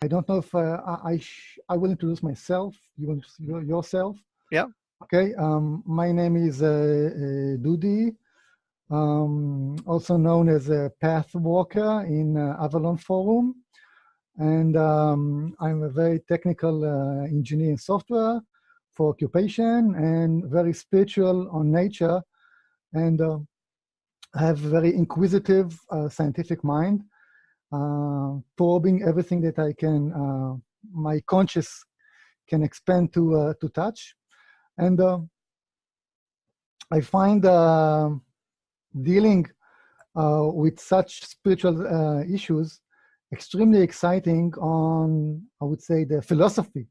I don't know if I will introduce myself. You want to yourself? Yeah. Okay. My name is Dudi, also known as PathWalker in Avalon Forum. And I'm a very technical engineer in software for occupation and very spiritual on nature. And I have a very inquisitive scientific mind, probing everything that I can, my conscious can expand to touch. And I find dealing with such spiritual issues extremely exciting on, I would say, the philosophic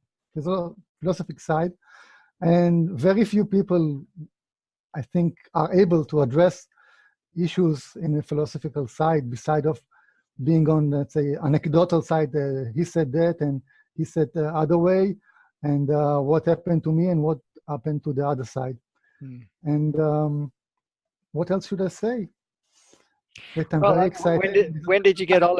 side. And very few people, I think, are able to address issues in a philosophical side, beside of being on, let's say, anecdotal side. He said that, and he said the other way, and what happened to me and what happened to the other side. And what else should I say? That I'm very excited. When did you get all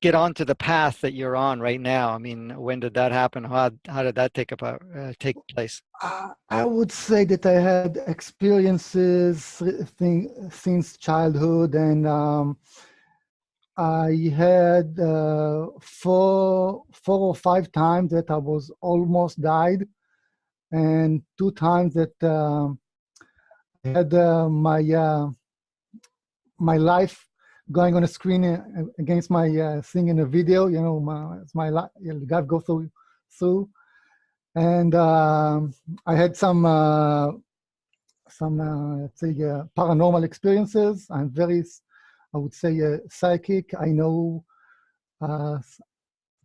get onto the path that you're on right now? I mean, when did that happen? How did that take place? I would say that I had experiences since childhood, and I had 4 or 5 times that I was almost died, and 2 times that I had my life going on a screen against my thing in a video. You know, my life. You know, the guy go through, and I had some let's say paranormal experiences. I'm very, I would say, psychic. I know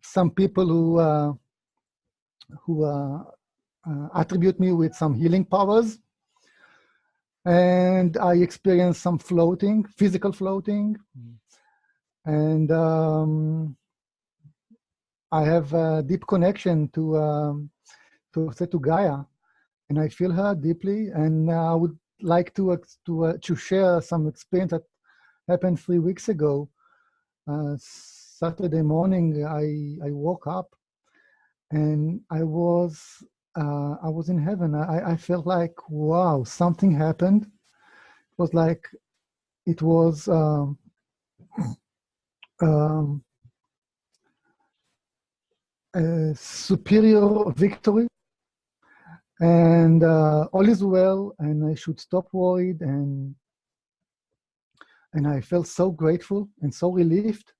some people who attribute me with some healing powers. And I experienced some floating, physical floating. And I have a deep connection to Gaia, and I feel her deeply. And I would like to share some experience that happened 3 weeks ago. Saturday morning, I woke up, and I was in heaven. I felt like, wow, something happened. It was like, it was a superior victory, and all is well, and I should stop worried, and I felt so grateful and so relieved.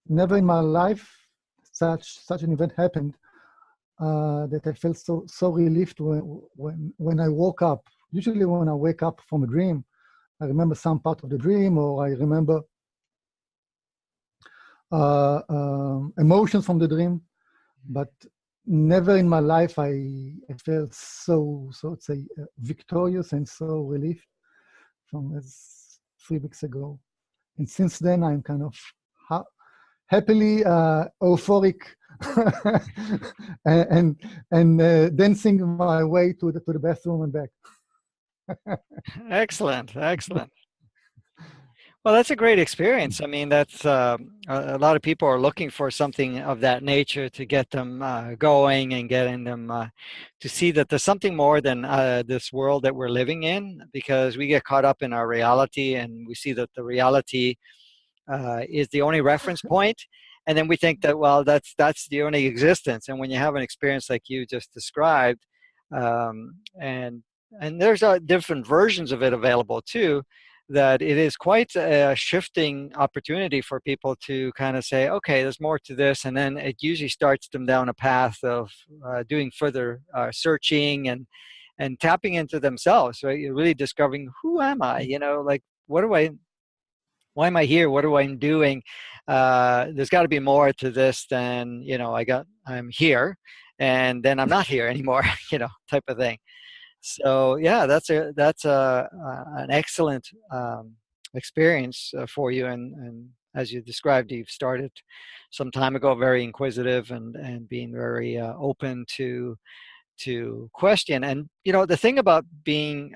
Never in my life such an event happened. That I felt so relieved when I woke up. Usually when I wake up from a dream, I remember some part of the dream, or I remember emotions from the dream, but never in my life I felt so let's say victorious and so relieved from as 3 weeks ago. And since then I'm kind of happily euphoric and dancing my way to the bathroom and back. Excellent. Well, that's a great experience. I mean, that's a lot of people are looking for something of that nature to get them going and getting them to see that there's something more than this world that we're living in, because we get caught up in our reality, and we see that the reality is the only reference point, and then we think that, well, that's the only existence. And when you have an experience like you just described, and there's different versions of it available too, that it is quite a shifting opportunity for people to kind of say, okay, there's more to this, and then it usually starts them down a path of doing further searching and tapping into themselves, right? You're really discovering, who am I? You know, like, why am I here? What am I doing? There's got to be more to this than, you know, I'm here and then I'm not here anymore, you know, type of thing. So yeah, that's an excellent experience for you. And as you described, you've started some time ago, very inquisitive and being very open to question. And, you know, the thing about being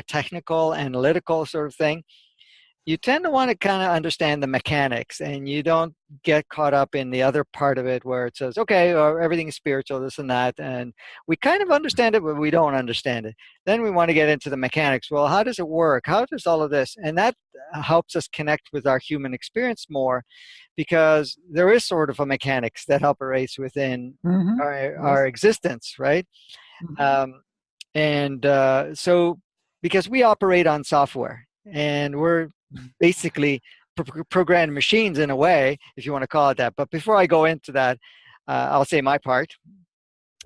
technical, analytical sort of thing, you tend to want to kind of understand the mechanics, and you don't get caught up in the other part of it where it says, okay, everything is spiritual, this and that, and we kind of understand it, but we don't understand it. Then we want to get into the mechanics. Well, how does it work? How does all of this? And that helps us connect with our human experience more, because there is sort of a mechanics that operates within our Yes. existence, right? Um, and so, because we operate on software, and we're basically programmed machines in a way, if you want to call it that. But before I go into that, I'll say my part,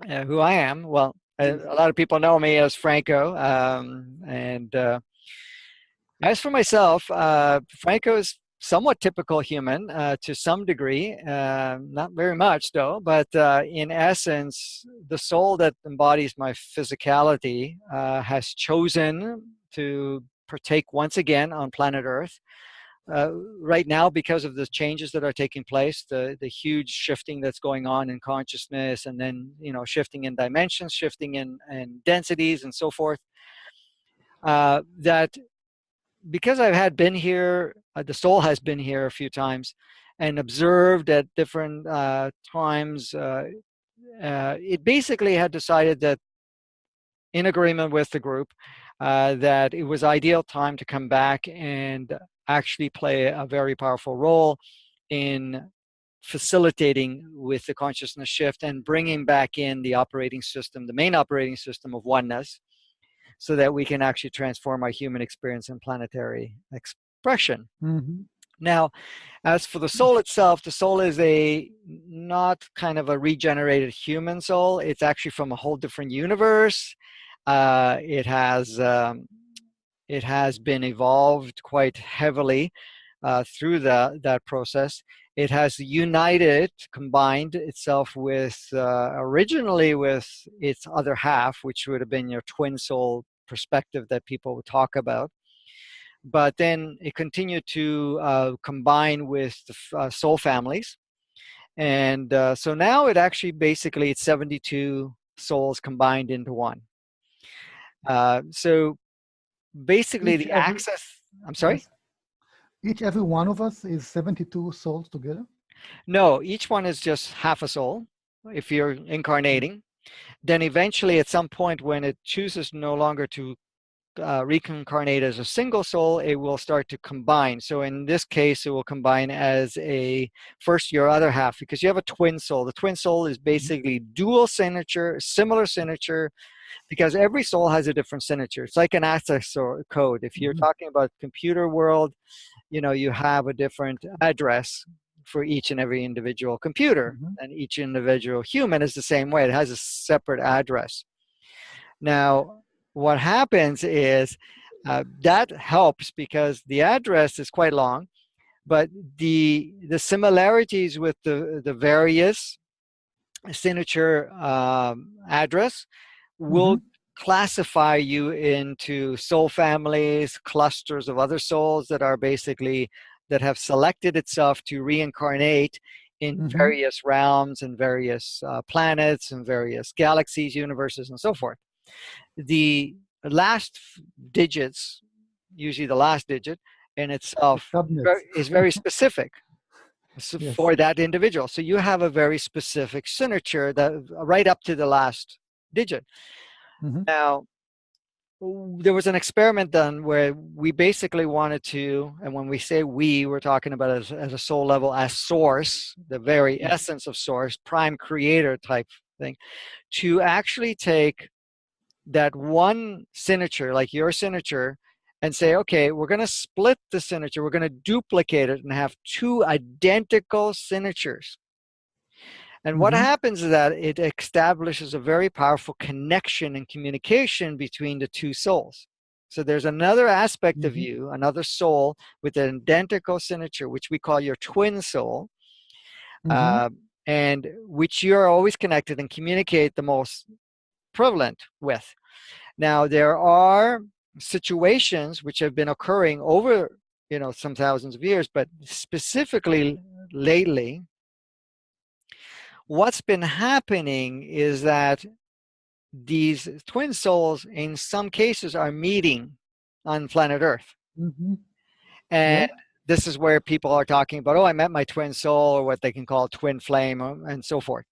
who I am. Well, a lot of people know me as Franco, and as for myself, Franco is somewhat typical human to some degree, not very much though, but in essence, the soul that embodies my physicality has chosen to partake once again on planet Earth. Right now, because of the changes that are taking place, the huge shifting that's going on in consciousness, and then shifting in dimensions, shifting in densities, and so forth, that because I've had been here, the soul has been here a few times and observed at different times. It basically had decided that, in agreement with the group, that it was ideal time to come back and actually play a very powerful role in facilitating with the consciousness shift and bringing back in the operating system, the main operating system of oneness, so that we can actually transform our human experience and planetary expression. Now, as for the soul itself, the soul is not kind of a regenerated human soul. It's actually from a whole different universe. It has been evolved quite heavily through that process. It has combined itself with, originally with its other half, which would have been your twin soul perspective that people would talk about. But then it continued to combine with the soul families. And so now it actually basically, it's 72 souls combined into one. So basically the access, I'm sorry? Yes. Every one of us is 72 souls together? No, each one is just half a soul if you're incarnating. Then eventually at some point when it chooses no longer to reincarnate as a single soul, it will start to combine. So in this case, it will combine as first your other half, because you have a twin soul. The twin soul is basically dual signature, similar signature, because every soul has a different signature. It's like an access code. If you're talking about computer world, you have a different address for each and every individual computer, and each individual human is the same way. It has a separate address. Now, what happens is that helps because the address is quite long, but the similarities with the various signature address will classify you into soul families, clusters of other souls that are basically, that have selected itself to reincarnate in various realms and various planets and various galaxies, universes, and so forth. The last digits, usually the last digit in itself, is very specific for that individual. So you have a very specific signature that right up to the last digit. Now, there was an experiment done where we basically wanted to, and when we say we, we're talking about as a soul level, as source, the very essence of source, prime creator type thing, to actually take that one signature, like your signature, and say, okay, we're going to split the signature, we're going to duplicate it and have two identical signatures. And what happens is that it establishes a very powerful connection and communication between the two souls. So there's another aspect of you, another soul with an identical signature, which we call your twin soul, and which you're always connected and communicate the most prevalent with. Now, there are situations which have been occurring over, some thousands of years, but specifically lately, what's been happening is that these twin souls, in some cases, are meeting on planet Earth. Yeah. And this is where people are talking about, oh, I met my twin soul, or what they can call twin flame, and so forth.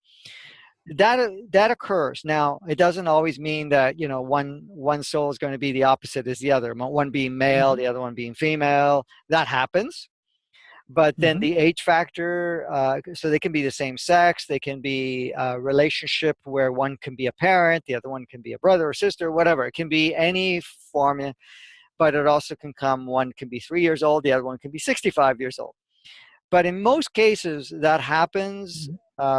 That occurs. Now, it doesn't always mean that, you know, one soul is going to be the opposite as the other, one being male, Mm-hmm. the other one being female. That happens. But then Mm-hmm. the age factor, so they can be the same sex, they can be a relationship where one can be a parent, the other one can be a brother or sister, whatever. It can be any form, but it also can come, one can be 3 years old, the other one can be 65 years old. But in most cases, that happens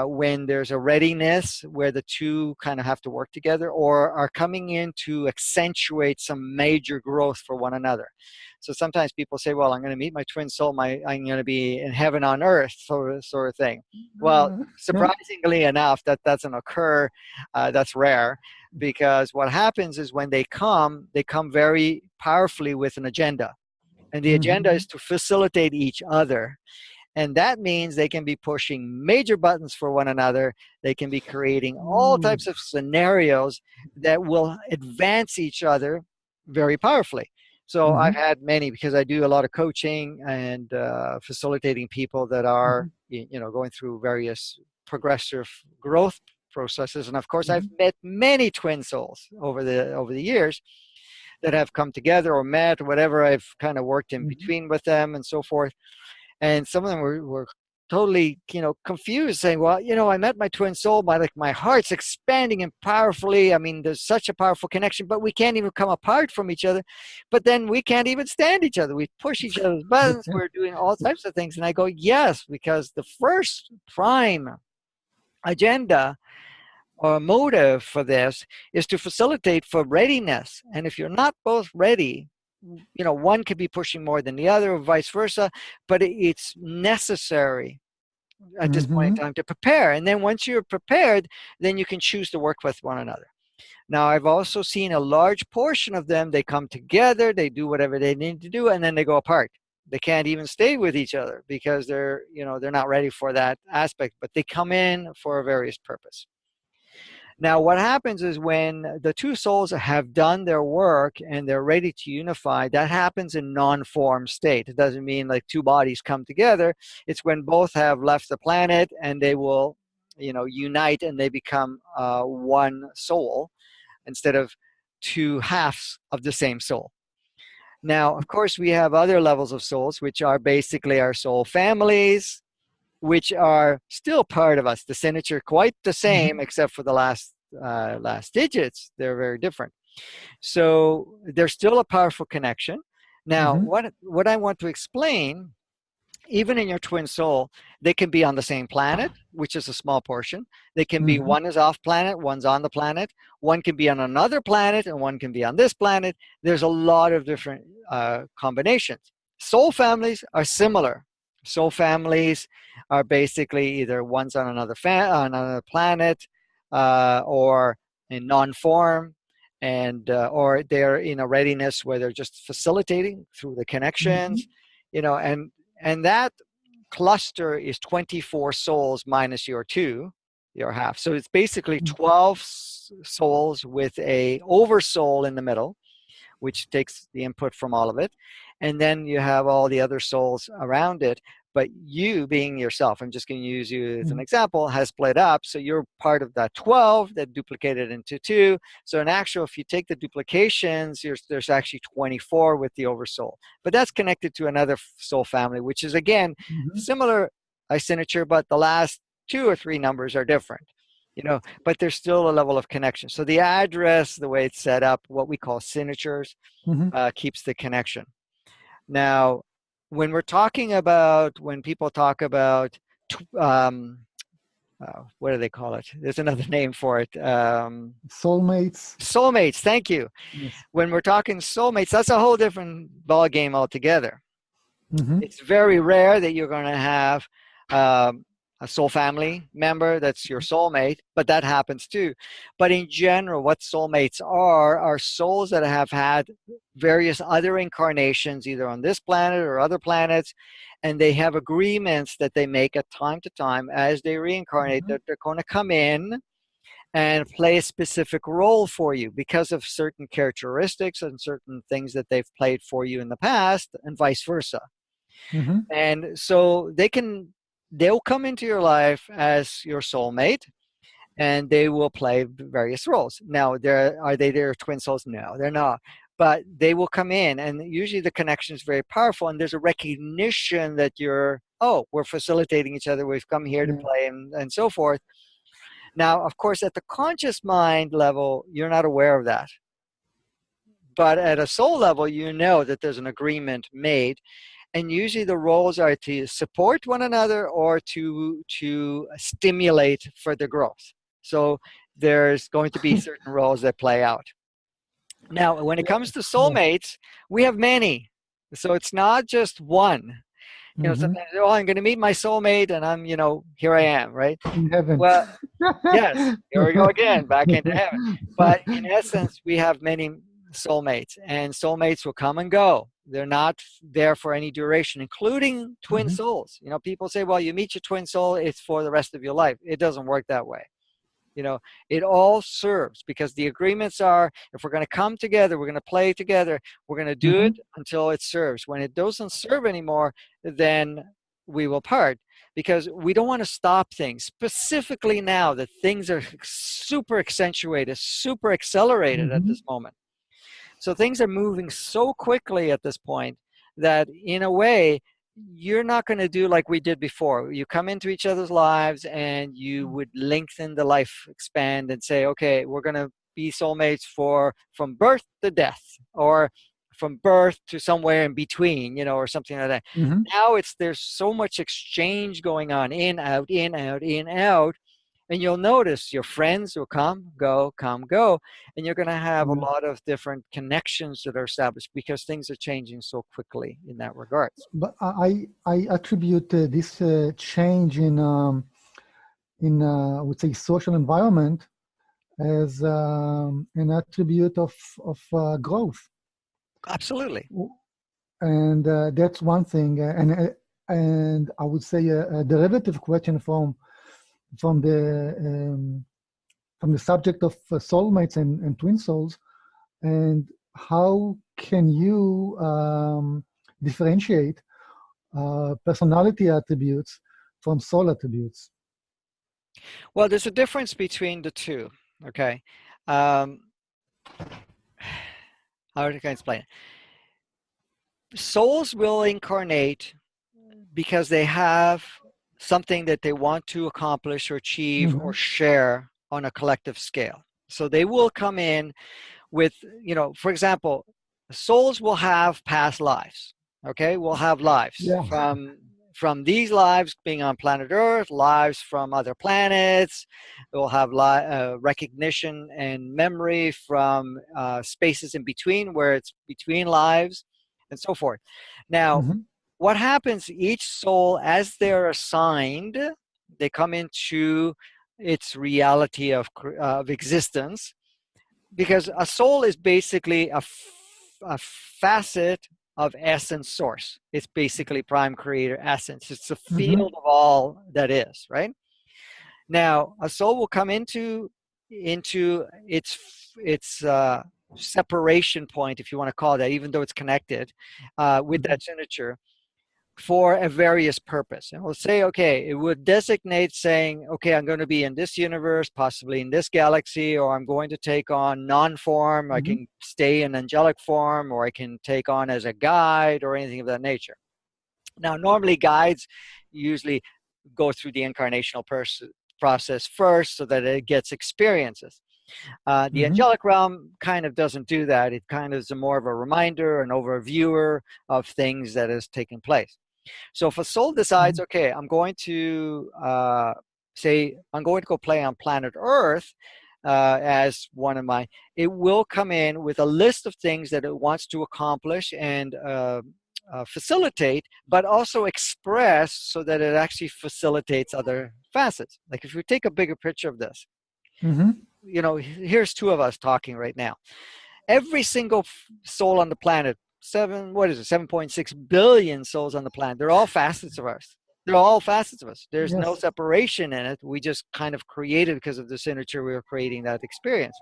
when there's a readiness where the two kind of have to work together, or are coming in to accentuate some major growth for one another. So sometimes people say, well, I'm going to meet my twin soul, I'm going to be in heaven on earth, sort of thing. Well, Yeah. surprisingly enough, that doesn't occur. That's rare, because what happens is when they come very powerfully with an agenda. And the agenda Mm-hmm. is to facilitate each other, and that means they can be pushing major buttons for one another. They can be creating all Mm-hmm. types of scenarios that will advance each other very powerfully. So Mm-hmm. I've had many, because I do a lot of coaching and facilitating people that are, you know, going through various progressive growth processes. And of course, I've Mm-hmm. met many twin souls over the years that have come together or met, or whatever. I've kind of worked in Mm-hmm. between with them and so forth. And some of them were totally, you know, confused, saying, well, you know, I met my twin soul, my heart's expanding and powerfully, I mean, there's such a powerful connection, but we can't even come apart from each other. But then we can't even stand each other, we push each other's buttons, we're doing all types of things. And I go, yes, because the first prime agenda or motive for this is to facilitate for readiness. And if you're not both ready, you know, one could be pushing more than the other, or vice versa, but it's necessary at this point Mm-hmm. in time to prepare. And then once you're prepared, then you can choose to work with one another. Now, I've also seen a large portion of them, they come together, they do whatever they need to do, and then they go apart. They can't even stay with each other because they're, you know, they're not ready for that aspect, but they come in for a various purpose. Now, what happens is when the two souls have done their work and they're ready to unify, that happens in non-form state. It doesn't mean like two bodies come together. It's when both have left the planet and they will, you know, unite, and they become one soul instead of two halves of the same soul. Now, of course, we have other levels of souls, which are basically our soul families, which are still part of us. The signature quite the same, Mm-hmm. except for the last digits. They're very different. So there's still a powerful connection. Now, Mm-hmm. what I want to explain, even in your twin soul, they can be on the same planet, which is a small portion. They can be, Mm-hmm. one is off planet, one's on the planet. One can be on another planet, and one can be on this planet. There's a lot of different combinations. Soul families are similar. Soul families are basically either one's on on another planet, or in non-form, and or they're in a readiness where they're just facilitating through the Mm-hmm. connections, you know, and that cluster is 24 souls minus your two, your half. So it's basically 12 souls with a oversoul in the middle, which takes the input from all of it. And then you have all the other souls around it. But you, being yourself, I'm just going to use you as an Mm-hmm. example, has split up. So you're part of that 12 that duplicated into two. So in actual, if you take the duplications, there's actually 24 with the oversoul. But that's connected to another soul family, which is, again, Mm-hmm. similar signature, but the last two or three numbers are different. You know, but there's still a level of connection. So the address, the way it's set up, what we call signatures, Mm-hmm. keeps the connection. Now, when people talk about, what do they call it? There's another name for it. Soulmates. Soulmates. Thank you. Yes. When we're talking soulmates, that's a whole different ball game altogether. Mm-hmm. It's very rare that you're going to have a soul family member that's your soulmate, but that happens too. But in general, what soulmates are souls that have had various other incarnations, either on this planet or other planets, and they have agreements that they make at time to time as they reincarnate, Mm-hmm. that they're going to come in and play a specific role for you because of certain characteristics and certain things that they've played for you in the past, and vice versa. Mm-hmm. And so they'll come into your life as your soulmate, and they will play various roles. Now, are they their twin souls? No, they're not. But they will come in, and usually the connection is very powerful, and there's a recognition that we're facilitating each other. We've come here to Yeah. play, and so forth. Now, of course, at the conscious mind level, you're not aware of that. But at a soul level, you know that there's an agreement made, and usually the roles are to support one another or to stimulate further growth. So there's going to be certain roles that play out. Now, when it comes to Yeah. soulmates, we have many. So it's not just one. Mm-hmm. Sometimes, I'm going to meet my soulmate, and I'm, here I am, right? In heaven. Well, yes, here we go again, back into heaven. But in essence, we have many soulmates, and soulmates will come and go. They're not there for any duration, including twin Mm-hmm. souls. People say, well, you meet your twin soul, it's for the rest of your life. It doesn't work that way. It all serves, because the agreements are, if we're going to come together, we're going to play together, we're going to do Mm-hmm. it until it serves. When it doesn't serve anymore, then we will part, because we don't want to stop things, specifically now that things are super accentuated, super accelerated at Mm-hmm. this moment. So things are moving so quickly at this point that, in a way, you're not going to do like we did before. You come into each other's lives and you would lengthen the life, expand, and say, okay, we're going to be soulmates from birth to death, or from birth to somewhere in between, or something like that. Mm-hmm. Now there's so much exchange going on, in, out, in, out, in, out. And you'll notice your friends will come, go, and you're going to have a Yeah. lot of different connections that are established, because things are changing so quickly in that regards. But I attribute this change in I would say social environment as an attribute of growth, Absolutely. and that's one thing. And I would say a derivative question from the um, from the subject of soulmates and twin souls, and how can you differentiate personality attributes from soul attributes? Well, there's a difference between the two. Okay. Um, how can I explain it? Souls will incarnate because they have something that they want to accomplish or achieve or Mm-hmm. share on a collective scale. So they will come in with, for example, souls will have past lives. Okay, we'll have lives Yeah. from these lives being on planet Earth, lives from other planets. We'll have recognition and memory from spaces in between, where it's between lives, and so forth. Now, Mm-hmm. what happens, each soul, as they're assigned, they come into its reality of existence, because a soul is basically a facet of essence source. It's basically prime creator essence. It's the Mm-hmm. field of all that is, right? Now, a soul will come into its separation point, if you want to call it that, even though it's connected with Mm-hmm. that signature, for a various purpose. And we'll say, okay, it would designate saying, okay, I'm going to be in this universe, possibly in this galaxy, or I'm going to take on non-form. I Mm-hmm. can stay in angelic form, or I can take on as a guide, or anything of that nature. Now, normally guides usually go through the incarnational process first, so that it gets experiences. The Mm-hmm. angelic realm kind of doesn't do that. It kind of is more of a reminder, an overviewer of things that is taking place. So if a soul decides, okay, I'm going to say, I'm going to go play on planet Earth as one of my, it will come in with a list of things that it wants to accomplish and facilitate, but also express, so that it actually facilitates other facets. Like, if we take a bigger picture of this, Mm-hmm. here's two of us talking right now. Every single soul on the planet, 7.6 billion souls on the planet, they're all facets of us. They're all facets of us. There's no Yes. separation in it. We just kind of created, because of the signature, we were creating that experience.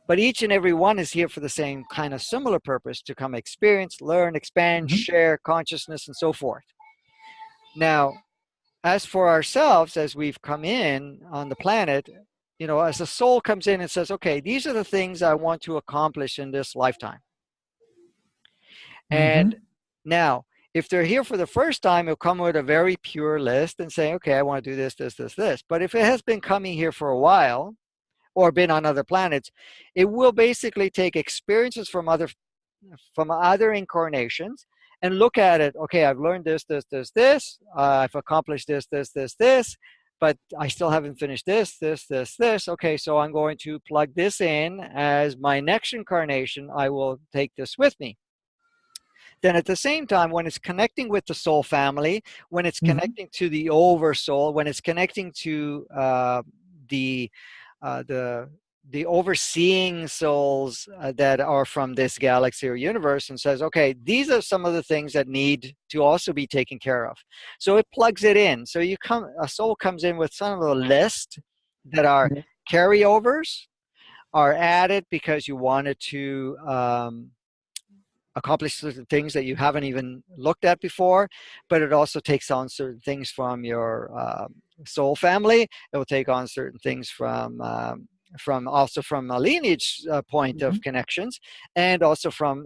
But each and every one is here for the same kind of similar purpose, to come experience, learn, expand, Mm-hmm. share consciousness, and so forth. Now, as for ourselves, as we've come in on the planet, you know, as the soul comes in and says, okay, these are the things I want to accomplish in this lifetime. Mm-hmm. And now, if they're here for the first time, it'll come with a very pure list and say, okay, I want to do this, this, this, this. But if it has been coming here for a while, or been on other planets, it will basically take experiences from other incarnations and look at it. Okay, I've learned this, this, this, this. I've accomplished this, this, this, this, but I still haven't finished this, this, this, this. Okay, so I'm going to plug this in as my next incarnation. I will take this with me. Then at the same time, when it's connecting with the soul family, when it's Mm-hmm. connecting to the oversoul, when it's connecting to the uh, the the overseeing souls that are from this galaxy or universe, and says, okay, these are some of the things that need to also be taken care of. So it plugs it in. So a soul comes in with some of a list that are Yeah. carryovers, are added because you wanted to accomplish certain things that you haven't even looked at before, but it also takes on certain things from your soul family. It will take on certain things from also from a lineage point Mm-hmm. of connections, and also from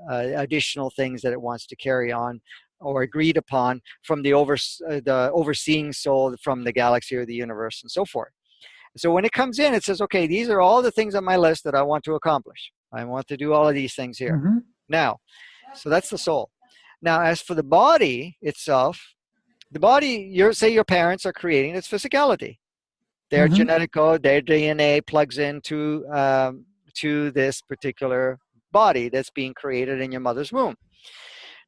additional things that it wants to carry on or agreed upon from the overseeing soul from the galaxy or the universe and so forth. So when it comes in, it says, okay, these are all the things on my list that I want to accomplish. I want to do all of these things here. Mm-hmm. Now, so that's the soul. Now, as for the body itself, the body, say your parents are creating its physicality. Their Mm-hmm. genetic code, their DNA plugs into to this particular body that's being created in your mother's womb.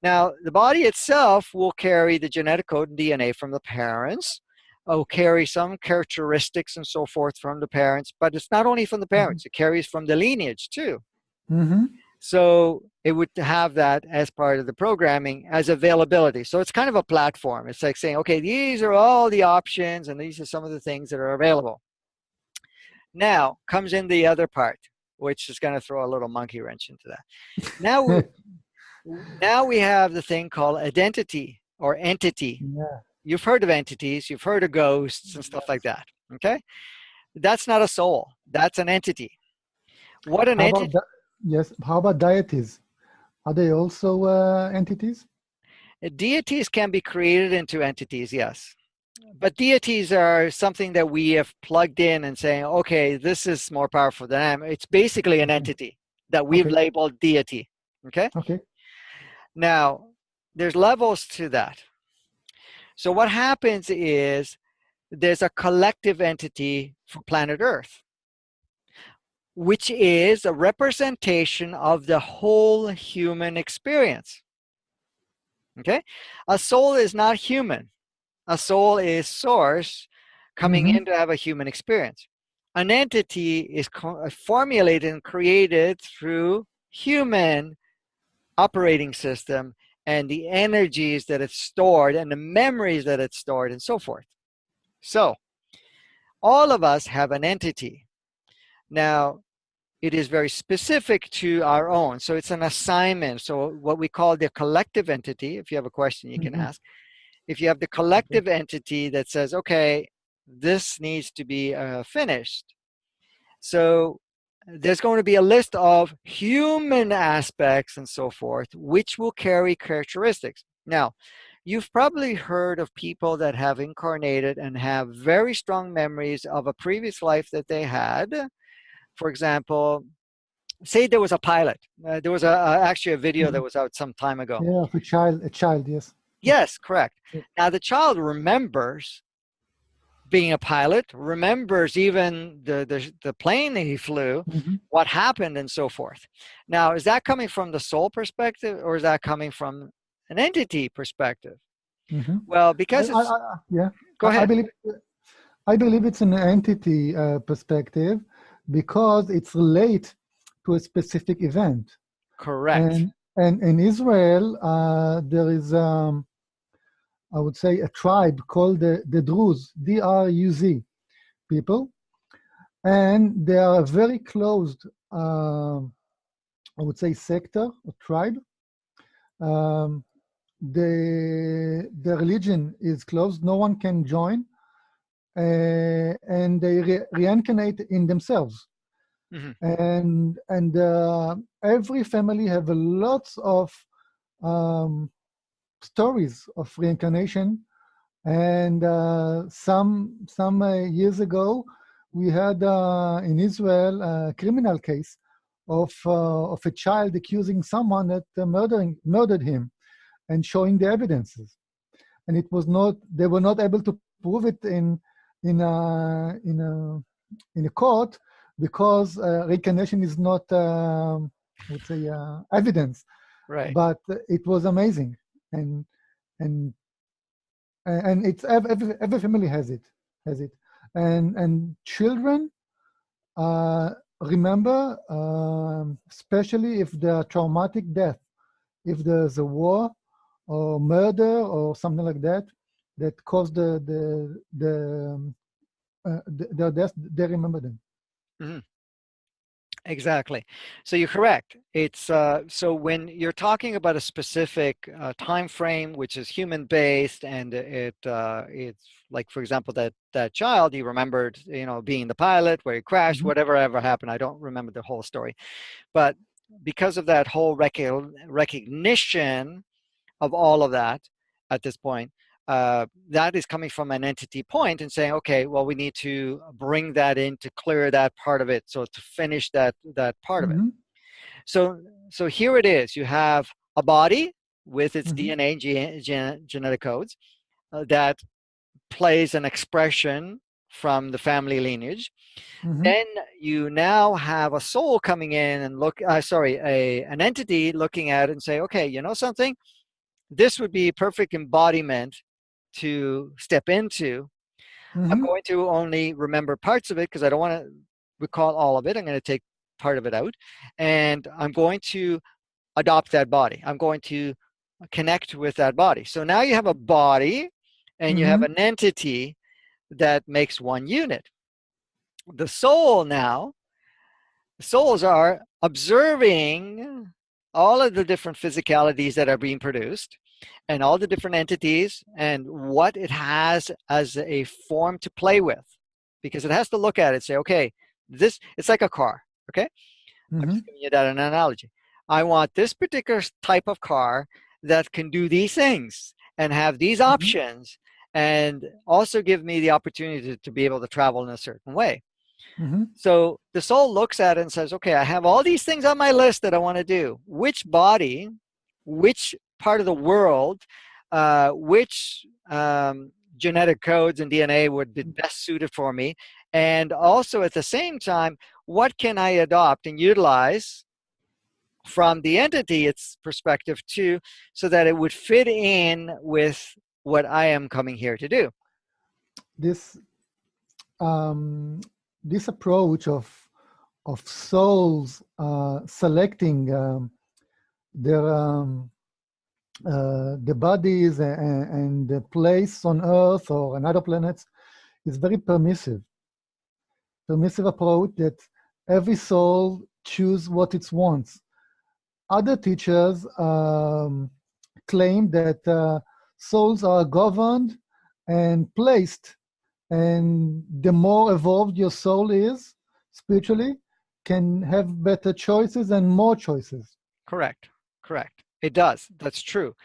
Now, the body itself will carry the genetic code and DNA from the parents, will carry some characteristics and so forth from the parents, but it's not only from the parents, it carries from the lineage too. Mm-hmm. So it would have that as part of the programming as availability. So it's kind of a platform. It's like saying, okay, these are all the options and these are some of the things that are available. Now comes in the other part, which is going to throw a little monkey wrench into that. Now we have the thing called identity or entity. Yeah. You've heard of entities, you've heard of ghosts and stuff like that. Okay? That's not a soul. That's an entity. What an How about entity? that? Yes. How about deities? Are they also entities? Deities can be created into entities, yes. But deities are something that we have plugged in and saying, okay, this is more powerful than I am. It's basically an Okay. entity that we've Okay. labeled deity. Okay? Okay. Now, there's levels to that. So what happens is there's a collective entity for planet Earth, which is a representation of the whole human experience. Okay? A soul is not human. A soul is source coming Mm-hmm. in to have a human experience. An entity is formulated and created through human operating system and the energies that it's stored and the memories that it's stored and so forth. So all of us have an entity. Now, it is very specific to our own. So it's an assignment. So what we call the collective entity, if you have a question, you can Mm-hmm. ask. If you have the collective entity that says, okay, this needs to be finished. So there's going to be a list of human aspects and so forth, which will carry characteristics. Now, you've probably heard of people that have incarnated and have very strong memories of a previous life that they had. For example, say there was a pilot. There was actually a video Mm-hmm. that was out some time ago. Yeah, of a child, yes. Yes, correct. Yeah. Now the child remembers being a pilot, remembers even the plane that he flew, Mm-hmm. what happened, and so forth. Now, is that coming from the soul perspective, or is that coming from an entity perspective? Mm-hmm. Well, because it's Yeah, go I ahead. believe it's an entity perspective because it's related to a specific event. Correct. And in Israel, there is I would say, a tribe called the Druze, D-R-U-Z people. And they are a very closed, I would say, sector or tribe. The religion is closed. No one can join. And they reincarnate in themselves. And every family have lots of stories of reincarnation. And some years ago, we had in Israel a criminal case of a child accusing someone that murdered him, and showing the evidences. And it was not, they were not able to prove it in a court, because reincarnation is not, I would say, evidence. Right. But it was amazing, and it's every family has it, and children remember, especially if there are traumatic death, if there's a war or murder or something like that caused their death, they remember them. Mm-hmm. Exactly. So you're correct. It's so when you're talking about a specific time frame, which is human based, and it's like, for example, that child, he remembered, being the pilot where he crashed, whatever ever happened. I don't remember the whole story, but because of that whole recognition of all of that at this point, that is coming from an entity point and saying, okay, well, we need to bring that in to clear that part of it, so to finish that part of it. So here it is. You have a body with its DNA genetic codes that plays an expression from the family lineage. Then you now have a soul coming in and an entity looking at it and say, okay, you know something? This would be perfect embodiment to step into. I'm going to only remember parts of it because I don't want to recall all of it. I'm going to take part of it out, and I'm going to adopt that body. I'm going to connect with that body. So now you have a body and you have an entity that makes one unit. The soul now, souls are observing all of the different physicalities that are being produced, and all the different entities, and what it has as a form to play with, because it has to look at it and say, okay, it's like a car. Okay, I'm just giving you that an analogy. I want this particular type of car that can do these things and have these options, and also give me the opportunity to be able to travel in a certain way. So the soul looks at it and says, okay, I have all these things on my list that I want to do. Which body, which part of the world, which genetic codes and DNA would be best suited for me? And also at the same time, what can I adopt and utilize from the entity, its perspective too, so that it would fit in with what I am coming here to do? This approach of souls selecting the bodies and the place on Earth or another planets is very permissive approach, that every soul choose what it wants. Other teachers claim that souls are governed and placed, and the more evolved your soul is spiritually, can have better choices and more choices. Correct. It does. That's true.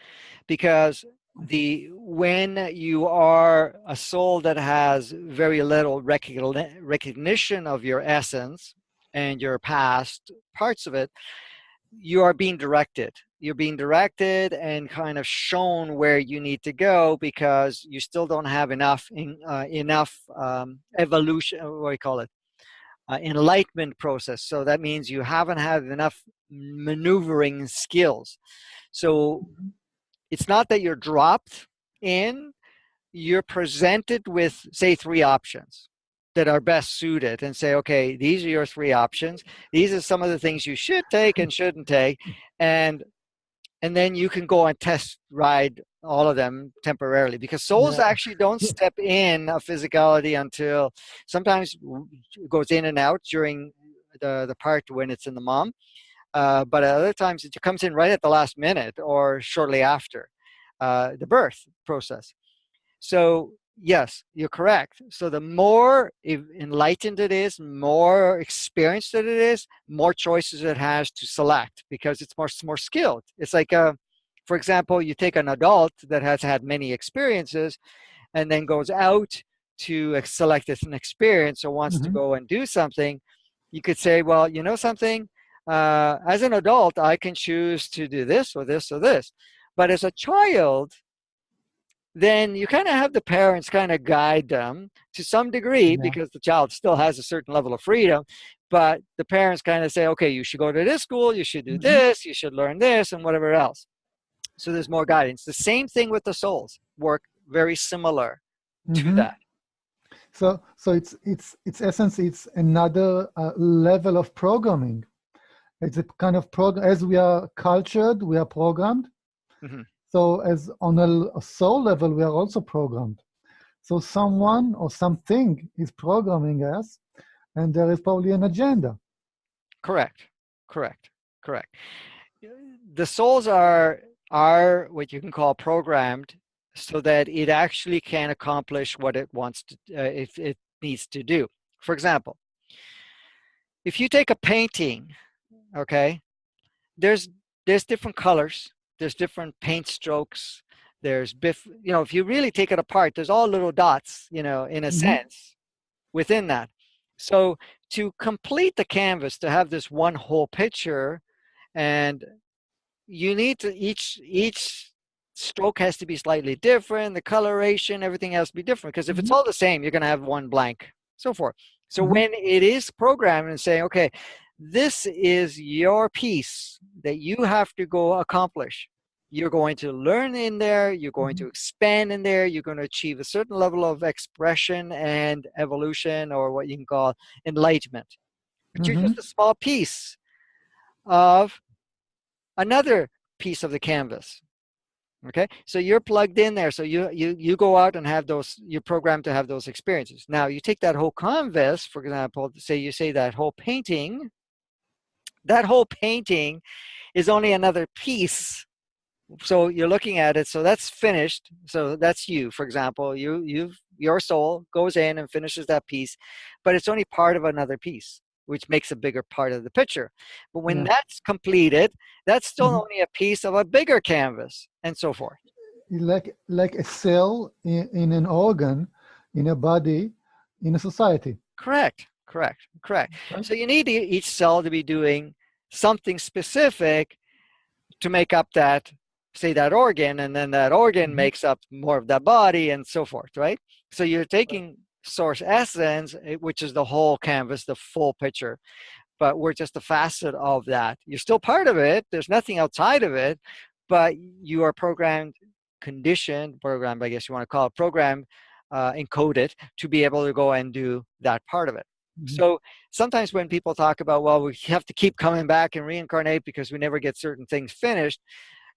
Because when you are a soul that has very little recognition of your essence and your past parts of it, you are being directed. You're being directed and kind of shown where you need to go, because you still don't have enough evolution, what do you call it? Enlightenment process. So that means you haven't had enough maneuvering skills. So it's not that you're dropped in, you're presented with, say, 3 options that are best suited, and say, okay, these are your 3 options. These are some of the things you should take and shouldn't take. And and then you can go and test ride all of them temporarily, because souls Yeah. actually don't step in a physicality until sometimes it goes in and out during the part when it's in the mom, but at other times it comes in right at the last minute or shortly after the birth process. So yes, you're correct. So the more enlightened it is, more experienced that it is, more choices it has to select, because it's more skilled. It's like, for example, you take an adult that has had many experiences and then goes out to select an experience or wants to Hmm. go and do something. You could say, well, you know something, as an adult, I can choose to do this or this or this. But as a child, then you kind of have the parents kind of guide them to some degree, Yeah. because the child still has a certain level of freedom. But the parents kind of say, okay, you should go to this school, you should do Hmm. this, you should learn this, and whatever else. So there's more guidance. The same thing with the souls, work very similar to Hmm. that. So it's essence. It's another level of programming. It's a kind of program. As we are cultured, we are programmed. Mhm. So as on a soul level, we are also programmed. So someone or something is programming us, and there is probably an agenda. Correct, correct, correct. The souls are what you can call programmed, so that it actually can accomplish what it wants to, if it needs to do. For example, if you take a painting, okay, there's there's different colors, there's different paint strokes, if you really take it apart, there's all little dots, in a Hmm. sense within that. So to complete the canvas, to have this one whole picture, and you need to each stroke has to be slightly different, the coloration, everything has to be different, because if it's Hmm. all the same, you're going to have one blank, so forth. So Hmm. when it is programmed and saying, okay, this is your piece that you have to go accomplish, you're going to learn in there, you're going Hmm. to expand in there, you're going to achieve a certain level of expression and evolution, or what you can call enlightenment, but you're Hmm. just a small piece of another piece of the canvas. Okay, so you're plugged in there, so you go out and have those, you're programmed to have those experiences. Now you take that whole canvas, for example, say that whole painting is only another piece. So you're looking at it, so that's finished, so that's you, for example, your soul goes in and finishes that piece, but it's only part of another piece, which makes a bigger part of the picture. But when Yeah. that's completed, that's still Hmm. only a piece of a bigger canvas, and so forth. Like a cell in an organ, in a body, in a society. Correct, correct, correct. Right? So you need each cell to be doing something specific to make up that, say, that organ, and then that organ Hmm. makes up more of that body, and so forth, right? So you're taking source essence, which is the whole canvas, the full picture, but we're just a facet of that. You're still part of it, there's nothing outside of it, but you are programmed, I guess you want to call it, programmed, encoded to be able to go and do that part of it. Hmm. So sometimes when people talk about, well, we have to keep coming back and reincarnate because we never get certain things finished,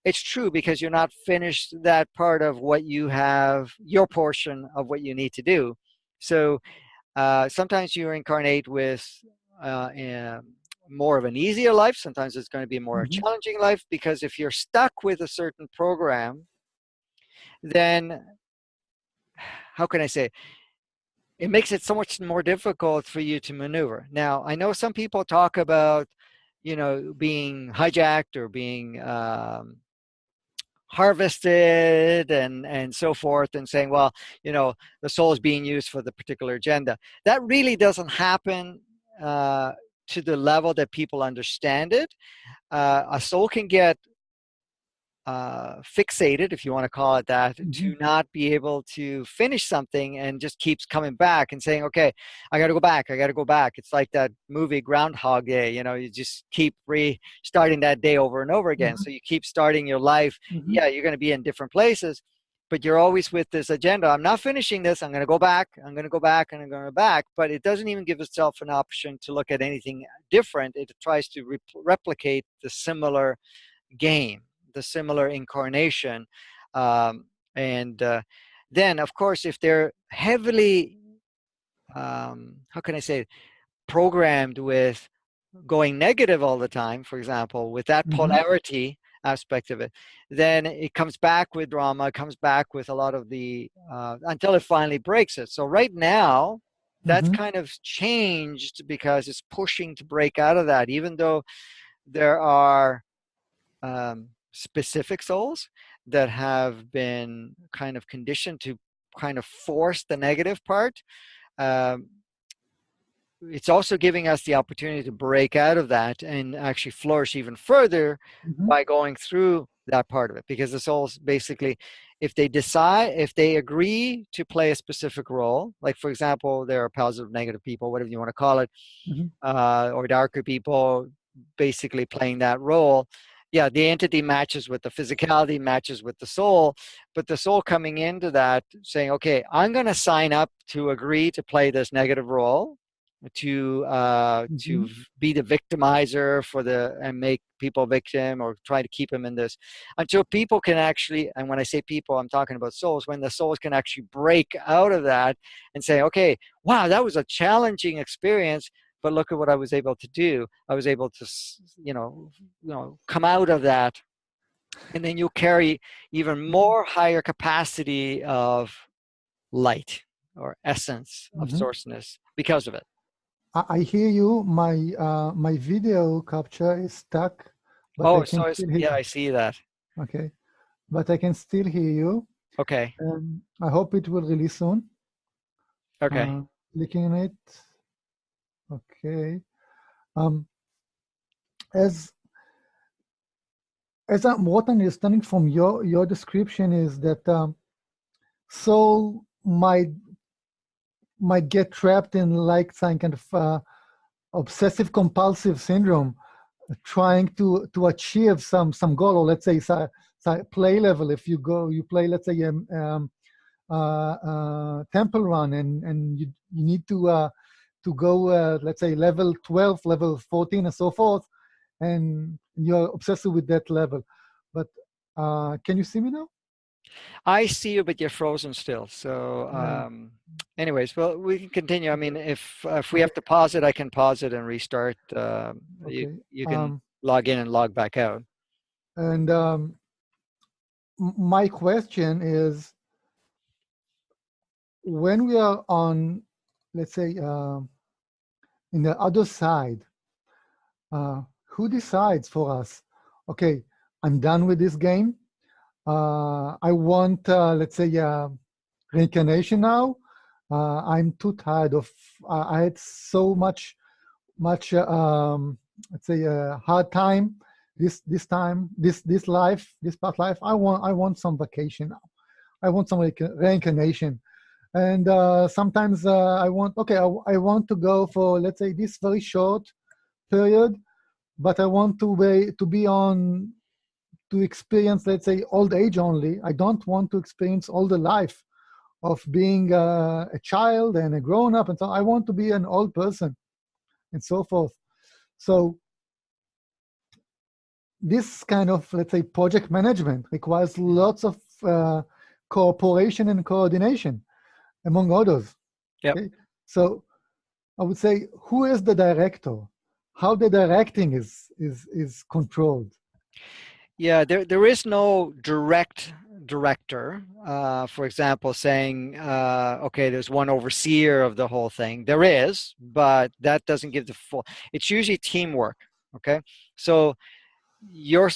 it's true, because you're not finished that part of what you have, your portion of what you need to do. So sometimes you incarnate with more of an easier life. Sometimes it's going to be a more Hmm. challenging life, because if you're stuck with a certain program, then how can I say? It makes it so much more difficult for you to maneuver. Now, I know some people talk about, being hijacked or being harvested, and so forth, and saying, well, the soul is being used for the particular agenda. That really doesn't happen to the level that people understand it. A soul can get fixated, if you want to call it that, Hmm. to not be able to finish something, and just keeps coming back and saying, okay, I got to go back, I got to go back. It's like that movie Groundhog Day, you just keep restarting that day over and over again. Hmm. So you keep starting your life. Hmm. Yeah, you're going to be in different places, but you're always with this agenda. I'm not finishing this, I'm going to go back, I'm going to go back, and I'm going to go back. But it doesn't even give itself an option to look at anything different. It tries to replicate the similar game the similar incarnation. And then, of course, if they're heavily, how can I say, programmed with going negative all the time, for example, with that Mm-hmm. polarity aspect of it, then it comes back with drama, it comes back with a lot of the, until it finally breaks it. So right now, that's Mm-hmm. kind of changed because it's pushing to break out of that, even though there are specific souls that have been kind of conditioned to kind of force the negative part. Um, it's also giving us the opportunity to break out of that and actually flourish even further Mm-hmm. by going through that part of it. Because the souls basically, if they agree to play a specific role, like for example, there are positive, negative people, whatever you want to call it, Mm-hmm. or darker people basically playing that role. Yeah, the entity matches with the physicality, matches with the soul, but the soul coming into that saying, okay, I'm going to sign up to agree to play this negative role, Mm-hmm. to be the victimizer for the and make people victim, or try to keep them in this, until people can actually, and when I say people, I'm talking about souls, when the souls can actually break out of that and say, okay, wow, that was a challenging experience, but look at what I was able to do. I was able to, come out of that, and then you carry even more higher capacity of light or essence of Mm-hmm. sourceness because of it. I hear you. My video capture is stuck, but I Oh, can so still hear. yeah, I see that. Okay, but I can still hear you. Okay. I hope it will release soon. Okay. Uh, Clicking on it. Okay. Um, as what I'm understanding from your description is that soul might get trapped in like some kind of obsessive compulsive syndrome, trying to achieve some goal, or let's say play level. If you play, let's say temple run, and you need to go, let's say level 12, level 14, and so forth, and you're obsessed with that level. But can you see me now? I see you, but you're frozen still. So, Yeah. anyways, well, we can continue. I mean, if we Okay. have to pause it, I can pause it and restart. You Okay. you can log in and log back out. And my question is, when we are on, let's say, in the other side, who decides for us? Okay, I'm done with this game. I want, let's say, reincarnation now. I'm too tired of. I had so much, let's say, hard time. This life, this past life. I want some vacation now. I want some reincarnation. And sometimes I want, okay, I want to go for, let's say, this very short period, but I want to be on, to experience, let's say, old age only. I don't want to experience all the life of being a child and a grown up, and so I want to be an old person and so forth. So this kind of, let's say, project management requires lots of cooperation and coordination, among others. Yep. Okay, so I would say, who is the director? How the directing is controlled? Yeah, there is no direct director. For example, saying, okay, there's one overseer of the whole thing. There is, but that doesn't give the full. It's usually teamwork. Okay, so your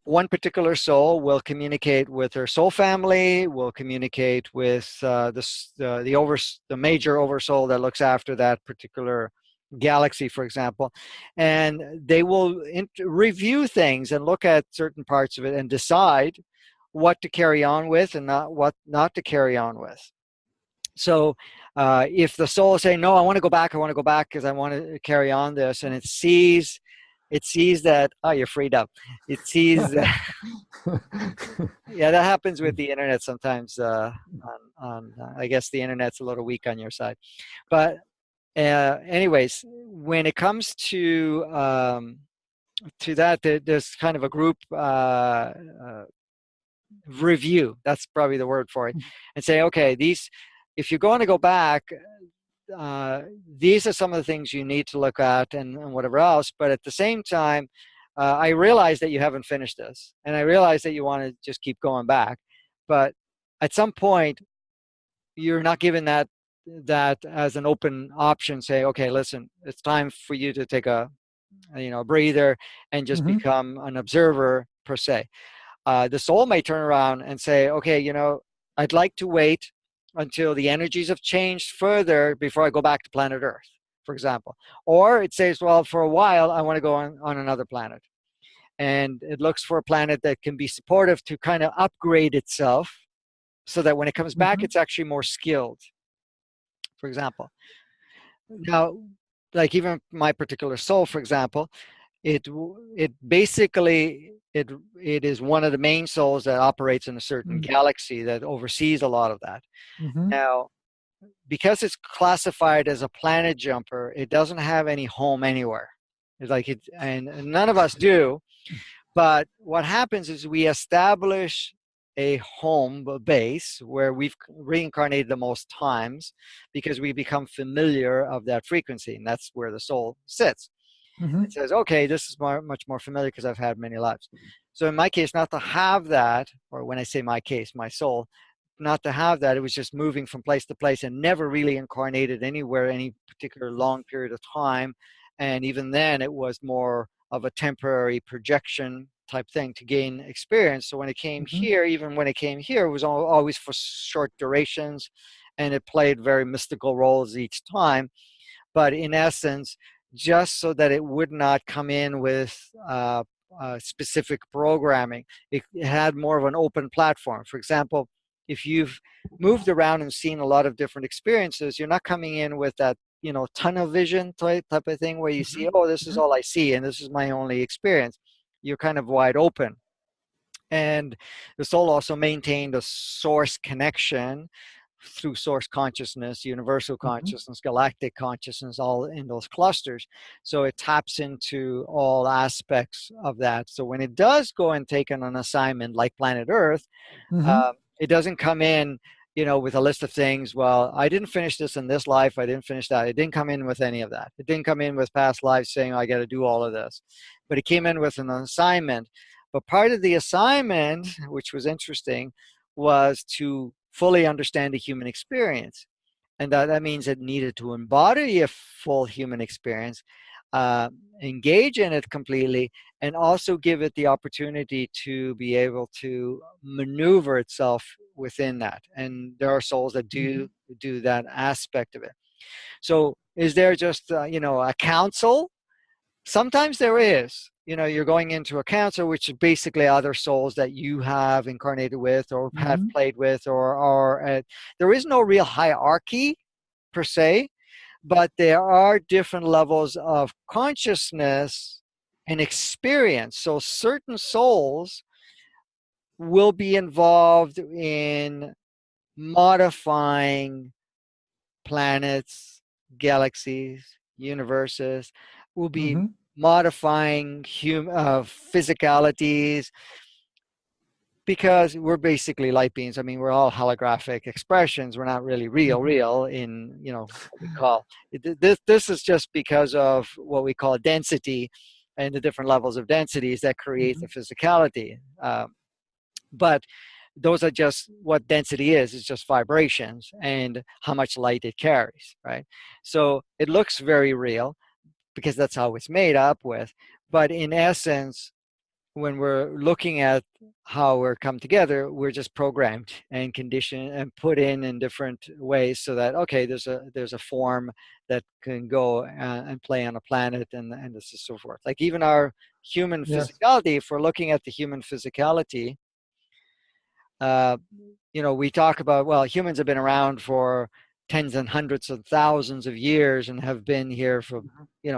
one particular soul will communicate with her soul family, will communicate with the major oversoul that looks after that particular galaxy, for example, and they will review things and look at certain parts of it and decide what to carry on with and not to carry on with. So if the soul is saying, no, I want to go back because I want to carry on this, and it sees that, oh, you're freed up. It sees that, yeah, that happens with the internet sometimes. I guess the internet's a little weak on your side, but anyways, when it comes to to that, there's kind of a group review. That's probably the word for it, and say, okay, if you're going to go back, these are some of the things you need to look at, and whatever else. But at the same time, I realize that you haven't finished this, and I realize that you want to just keep going back. But at some point, you're not given that as an open option. Say, okay, listen, it's time for you to take a breather and just Mm-hmm. become an observer per se. The soul may turn around and say, okay, I'd like to wait until the energies have changed further before I go back to planet Earth, for example. Or it says, well, for a while, I want to go on another planet. And it looks for a planet that can be supportive to kind of upgrade itself so that when it comes back, Mm-hmm. it's actually more skilled, for example. Now, like even my particular soul, for example, it basically it is one of the main souls that operates in a certain galaxy that oversees a lot of that. Mm-hmm. Now, because it's classified as a planet jumper, it doesn't have any home anywhere. It's like and none of us do. But what happens is we establish a home base where we've reincarnated the most times because we become familiar of that frequency, and that's where the soul sits. Mm-hmm. It says, okay, this is much more familiar because I've had many lives. So in my case, not to have that, or when I say my case, my soul, not to have that, it was just moving from place to place and never really incarnated anywhere any particular long period of time. And even then, it was more of a temporary projection type thing to gain experience. So when it came Mm-hmm. here, even when it came here, it was always for short durations, and it played very mystical roles each time. But in essence, just so that it would not come in with specific programming, it had more of an open platform. For example, if you've moved around and seen a lot of different experiences, you're not coming in with that tunnel vision type of thing where you see, oh, this is all I see and this is my only experience. You're kind of wide open. And the soul also maintained a source connection through source consciousness, universal Mm-hmm. consciousness, galactic consciousness, all in those clusters. So it taps into all aspects of that. So when it does go and take on an assignment like planet Earth, Mm-hmm. it doesn't come in, with a list of things. Well, I didn't finish this in this life. I didn't finish that. It didn't come in with any of that. It didn't come in with past lives saying, I got to do all of this. But it came in with an assignment. But part of the assignment, which was interesting, was to fully understand the human experience. And that means it needed to embody a full human experience, uh, engage in it completely, and also give it the opportunity to be able to maneuver itself within that. And there are souls that do that aspect of it. So is there just a council? Sometimes there is. You're going into a council, which is basically other souls that you have incarnated with or have Mm-hmm. played with, or there is no real hierarchy per se, but there are different levels of consciousness and experience. So certain souls will be involved in modifying planets, galaxies, universes, will be Mm-hmm. modifying physicalities, because we're basically light beings. I mean, we're all holographic expressions. We're not really real in, what we call it. This is just because of what we call density and the different levels of densities that create Mm-hmm. the physicality. But those are just what density is. It's just vibrations and how much light it carries, right? So it looks very real because that's how it's made up with. But in essence, when we're looking at how we're come together, we're just programmed and conditioned and put in different ways so that, okay, there's a form that can go and play on a planet, and this is so forth. Like even our human Yes. physicality, if we're looking at the human physicality, uh, we talk about, well, humans have been around for tens and hundreds of thousands of years and have been here for,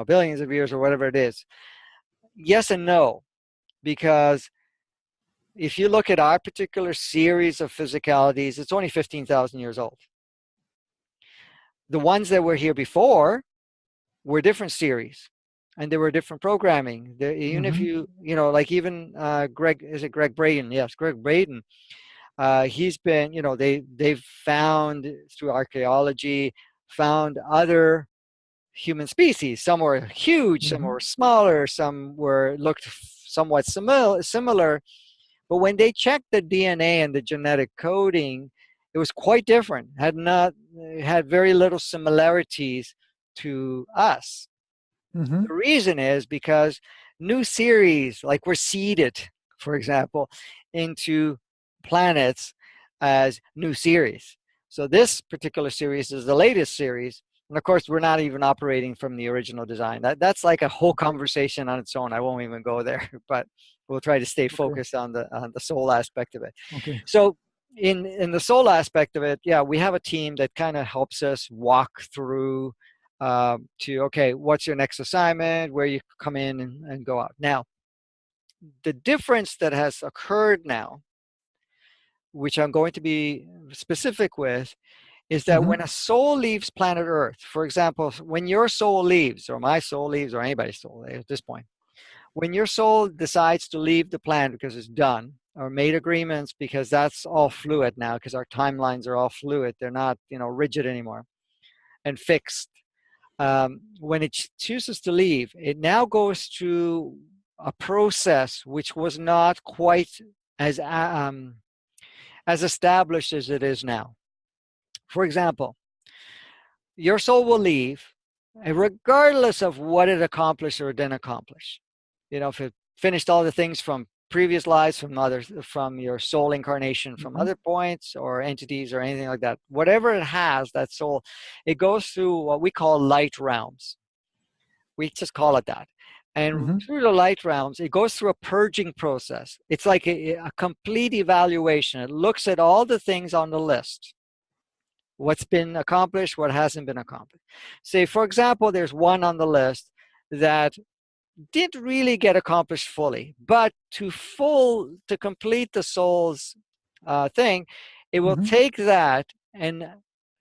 billions of years or whatever it is. Yes and no, because if you look at our particular series of physicalities, it's only 15,000 years old. The ones that were here before were different series. and there were different programming. There, even if Mm-hmm. you know, like even Greg, is it Greg Braden? Yes, Greg Braden. He's been, you know, they've found through archaeology, found other human species. Some were huge, some Mm-hmm. were smaller, some were looked somewhat similar. But when they checked the DNA and the genetic coding, it was quite different. Had very little similarities to us. Mm-hmm. The reason is because new series, like we're seeded, for example, into planets as new series. So this particular series is the latest series. And of course, we're not even operating from the original design. That's like a whole Okay. conversation on its own. I won't even go there, but we'll try to stay Okay. focused on the soul aspect of it. Okay. So in the soul aspect of it, yeah, we have a team that kind of helps us walk through to, okay, what's your next assignment, where you come in and go out. Now, the difference that has occurred now, which I'm going to be specific with, is that Mm-hmm. when a soul leaves planet Earth, for example, when your soul leaves, or my soul leaves, or anybody's soul at this point, when your soul decides to leave the planet because it's done, or made agreements, because that's all fluid now, because our timelines are all fluid, they're not, you know, rigid anymore and fixed. When it chooses to leave, it now goes through a process which was not quite as established as it is now. For example, your soul will leave, regardless of what it accomplished or didn't accomplish. You know, if it finished all the things from previous lives, from your soul incarnation, from Mm-hmm. other points or entities or anything like that, whatever it has, that soul, it goes through what we call light realms. We just call it that. And Mm-hmm. through the light realms, it goes through a purging process. It's like a complete evaluation. It looks at all the things on the list, what's been accomplished, what hasn't been accomplished. Say, for example, there's one on the list that didn't really get accomplished fully, but to complete the soul's thing, it will Mm-hmm. take that and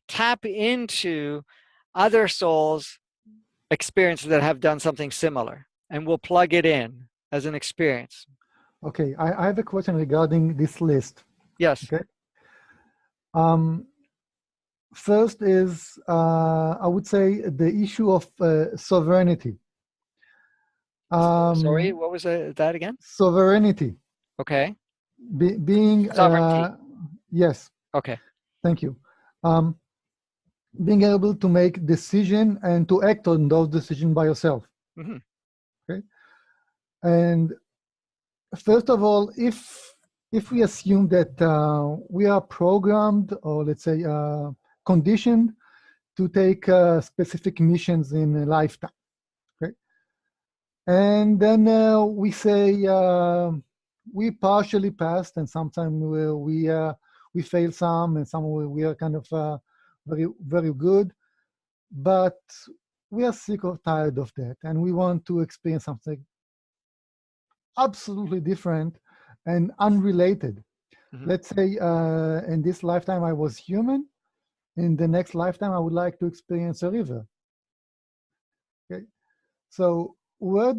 tap into other souls experiences that have done something similar, and we'll plug it in as an experience. Okay. I have a question regarding this list. Yes. Okay. Um, First is, I would say, the issue of sovereignty. Sorry, Um, what was that again? Sovereignty, Okay. being, Sovereignty. yes, Okay. thank you. Um, Being able to make decision and to act on those decisions by yourself. Hmm. Okay. And first of all, if we assume that we are programmed, or let's say conditioned to take specific missions in a lifetime, okay, and then we say we partially passed, and sometimes we fail some, and some we are kind of very good, but we are sick or tired of that, and we want to experience something absolutely different and unrelated. Hmm. Let's say in this lifetime I was human. In the next lifetime, I would like to experience a river. Okay, so where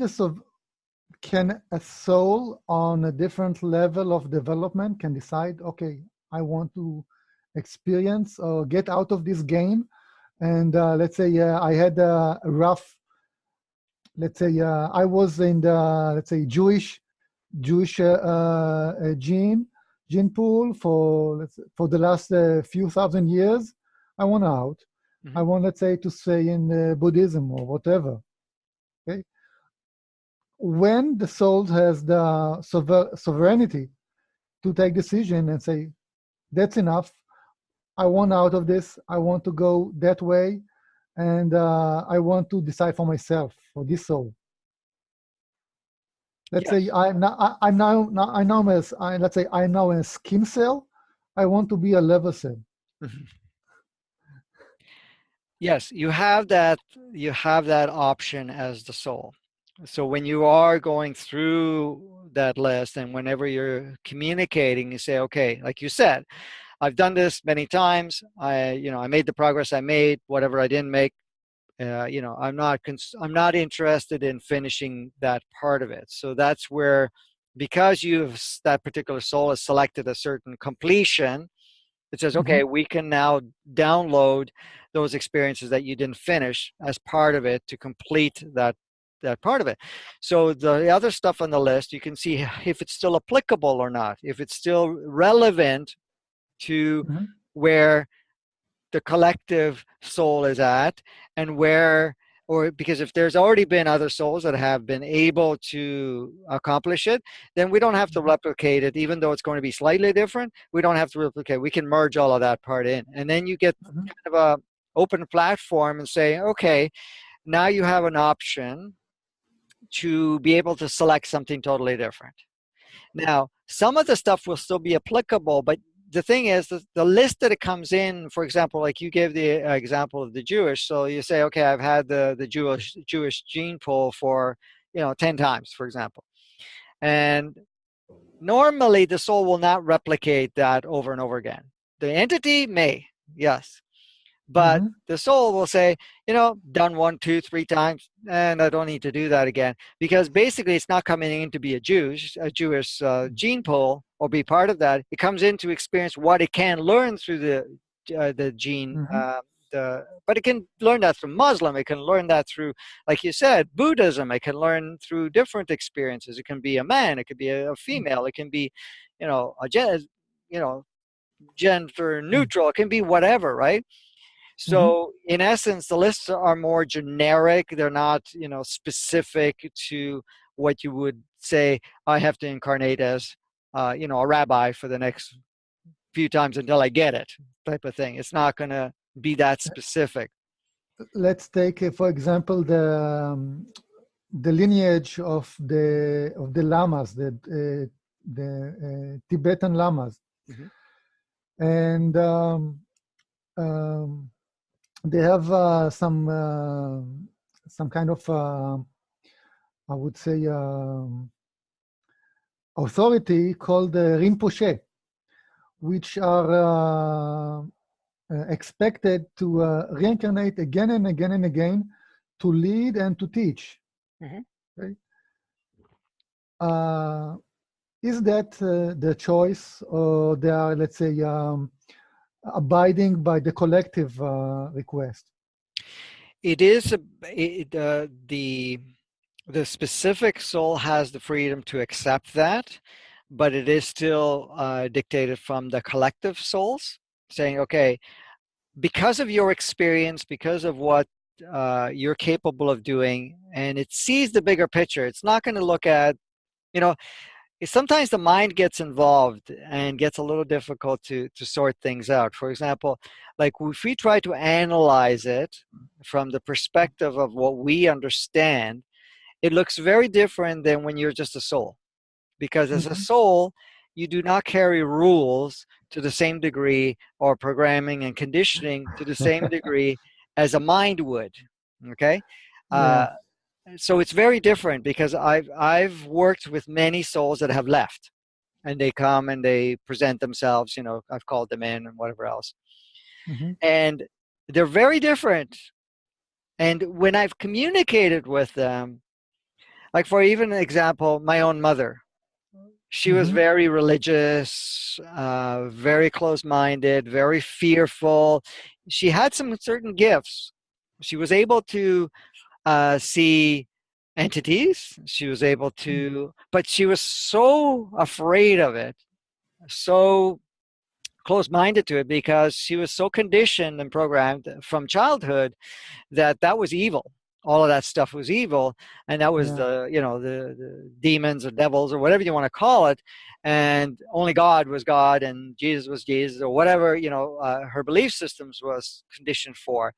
can a soul on a different level of development can decide, okay, I want to experience or get out of this game, and let's say I had a rough, let's say I was in the, let's say, Jewish gene pool for for the last few thousand years. I want out. I Hmm. want, let's say, to say in Buddhism or whatever. Okay, when the soul has the sovereignty to take decision and say, that's enough. I want out of this. I want to go that way, and I want to decide for myself, for this soul. Let's say Yes. I'm now as let's say I'm now a skin cell. I want to be a lever cell. Mhm. Yes, you have that option as the soul. So when you are going through that list and whenever you're communicating, you say, okay, like you said, I've done this many times. I made the progress I made, whatever I didn't make, I'm not interested in finishing that part of it. So that's where, because that particular soul has selected a certain completion, it says, Mm-hmm. okay, we can now download those experiences that you didn't finish as part of it to complete that part of it. So the other stuff on the list, you can see if it's still applicable or not, if it's still relevant to Mm-hmm. where the collective soul is at, and where, or because if there's already been other souls that have been able to accomplish it, then we don't have to replicate it. Even though it's going to be slightly different, we don't have to replicate. We can merge all of that part in, and then you get Mm-hmm. kind of a open platform and say, okay, now you have an option to be able to select something totally different. Now, some of the stuff will still be applicable, but the thing is that the list that it comes in, for example, like you gave the example of the Jewish, so you say, okay, I've had the Jewish gene pool for 10 times, for example, and normally the soul will not replicate that over and over again. The entity may, yes, but Mm-hmm. the soul will say, done 1, 2, 3 times, and I don't need to do that again, because basically it's not coming in to be a Jewish gene pool or be part of that. It comes in to experience what it can learn through the gene. Mm-hmm. But it can learn that from Muslim. It can learn that through, like you said, Buddhism. It can learn through different experiences. It can be a man. It could be a female. It can be, you know, gender neutral. It can be whatever, right? Mm-hmm. So in essence, the lists are more generic. They're not, specific to what you would say, I have to incarnate as, a rabbi for the next few times until I get it, type of thing. It's not going to be that specific. Let's take, for example, the lineage of the lamas, the Tibetan lamas, Mm-hmm. and they have some kind of I would say authority called Rinpoche, which are expected to reincarnate again and again and again to lead and to teach. Mm-hmm. Right? Is that the choice, or they are, let's say, abiding by the collective request? It is the specific soul has the freedom to accept that, but it is still dictated from the collective souls, saying, okay, because of your experience, because of what you're capable of doing, and it sees the bigger picture. It's not going to look at, you know, sometimes the mind gets involved and gets a little difficult to sort things out. For example, like if we try to analyze it from the perspective of what we understand, it looks very different than when you're just a soul. Because as a Mm-hmm. soul, you do not carry rules to the same degree, or programming and conditioning to the same degree as a mind would. Okay, Yeah. uh, so it's very different, because I've worked with many souls that have left, and they come and they present themselves. I've called them in and whatever else, Mm-hmm. and they're very different. And when I've communicated with them, like for even an example, my own mother. She was Mm-hmm. very religious, very close-minded, very fearful. She had some certain gifts. She was able to see entities. She was able to, but she was so afraid of it, so close-minded to it, because she was so conditioned and programmed from childhood that was evil. All of that stuff was evil, and that was Yeah. the demons or devils or whatever you want to call it, and only God was God and Jesus was Jesus, or whatever her belief systems was conditioned for.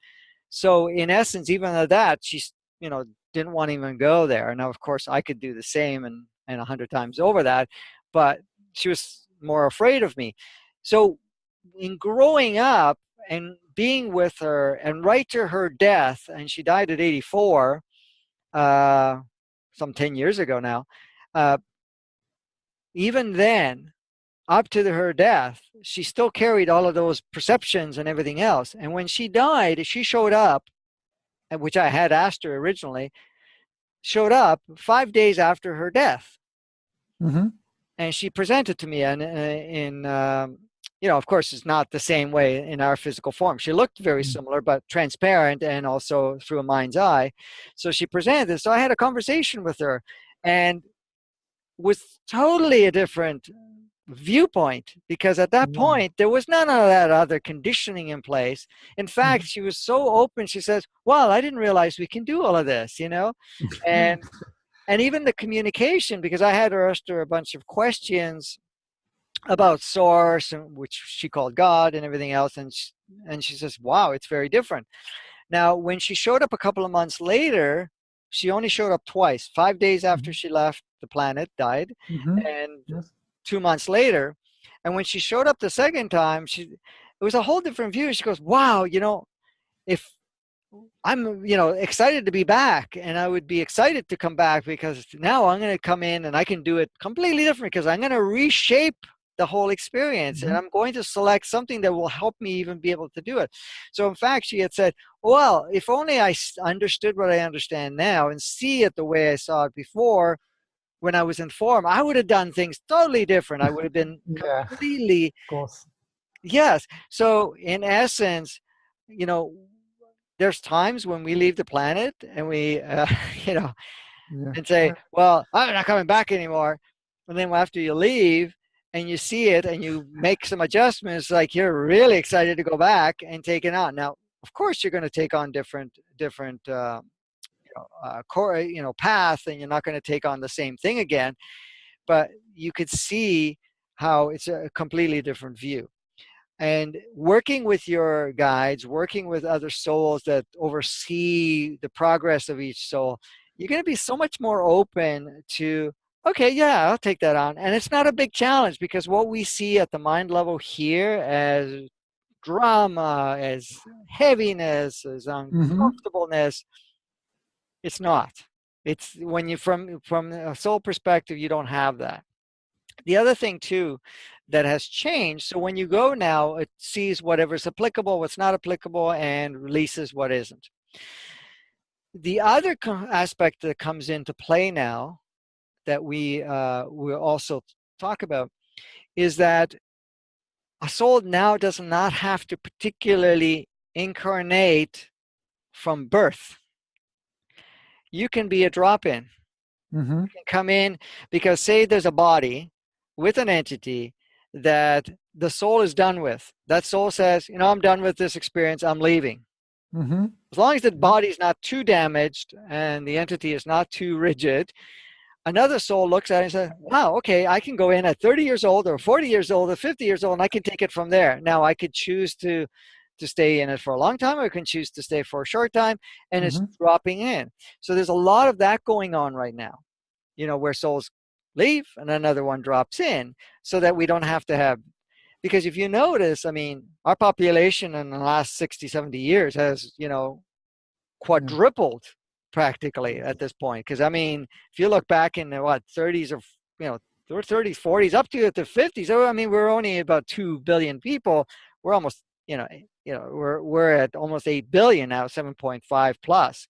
So in essence, even at that, she you know didn't want to even go there. Now, of course, I could do the same and 100 times over that, but she was more afraid of me. So in growing up and being with her, and right to her death, and she died at 84, some 10 years ago now, uh, even then, up to her death, she still carried all of those perceptions and everything else. And when she died, she showed up which I had asked her originally, showed up 5 days after her death. Mm-hmm. And she presented to me you know, of course, it's not the same way in our physical form. She looked very similar, but transparent and also through a mind's eye. So she presented this. So I had a conversation with her, and was totally a different viewpoint, because at that point there was none of that other conditioning in place. In fact, she was so open. She says, well, I didn't realize we can do all of this, you know. And even the communication, because I had asked her a bunch of questions about source, and which she called God and everything else, and she says, wow, it's very different. Now, when she showed up a couple of months later, she only showed up twice, 5 days after she left the planet, died, and Yes. 2 months later. And when she showed up the second time, it was a whole different view. She goes, wow, you know, if I'm, you know, excited to be back, and I would be excited to come back, because now I'm going to come in and I can do it completely different, because I'm going to reshape the whole experience, and I'm going to select something that will help me even be able to do it. So in fact, she had said, well, if only I understood what I understand now and see it the way I saw it before when I was in form, I would have done things totally different. I would have been Yeah, completely, of course. yes. So in essence, you know, there's times when we leave the planet and we, you know, Yeah. and say, well, I'm not coming back anymore. And then after you leave and you see it and you make some adjustments, like you're really excited to go back and take it on. Now, of course, you're going to take on different core, you know, path, and you're not going to take on the same thing again. But you could see how it's a completely different view. And working with your guides, working with other souls that oversee the progress of each soul, you're going to be so much more open to, okay, yeah, I'll take that on. And it's not a big challenge, because what we see at the mind level here as drama, as heaviness, as uncomfortableness, it's not. It's when you, from a soul perspective, you don't have that. The other thing too that has changed, so when you go now, it sees whatever's applicable, what's not applicable, and releases what isn't. The other aspect that comes into play now that we will also talk about is that a soul now does not have to particularly incarnate from birth. You can be a drop-in. Mm-hmm. You can come in, because say there's a body with an entity that the soul is done with. That soul says, you know, I'm done with this experience, I'm leaving. Mm-hmm. As long as the body is not too damaged and the entity is not too rigid, another soul looks at it and says, wow, okay, I can go in at 30 years old or 40 years old or 50 years old, and I can take it from there. Now I could choose to stay in it for a long time, or I can choose to stay for a short time, and it's dropping in. So there's a lot of that going on right now, you know, where souls leave and another one drops in, so that we don't have to have, because if you notice, I mean, our population in the last 60, 70 years has, you know, quadrupled practically at this point. Because I mean, if you look back in the 30s, or you know, 30s, 40s, up to the 50s, so I mean, we're only about 2 billion people. We're almost, we're at almost 8 billion now, 7.5 plus.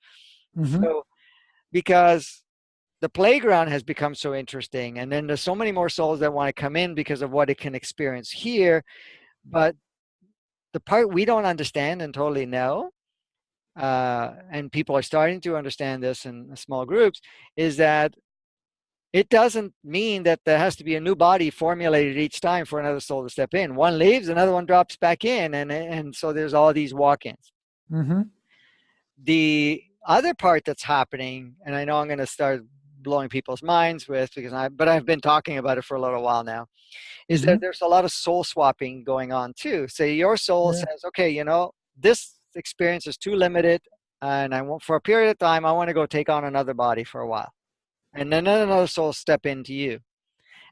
So because the playground has become so interesting, and then there's so many more souls that want to come in because of what it can experience here. But the part we don't understand and totally know, and people are starting to understand this in small groups, is that it doesn't mean that there has to be a new body formulated each time for another soul to step in. One leaves, another one drops back in, and so there's all these walk-ins. The other part that's happening, and I know I'm going to start blowing people's minds with, but I've been talking about it for a little while now, is that there's a lot of soul swapping going on too. Say your soul says, okay, you know, this experience is too limited, and I want, for a period of time, I want to go take on another body for a while. And then another soul step into you.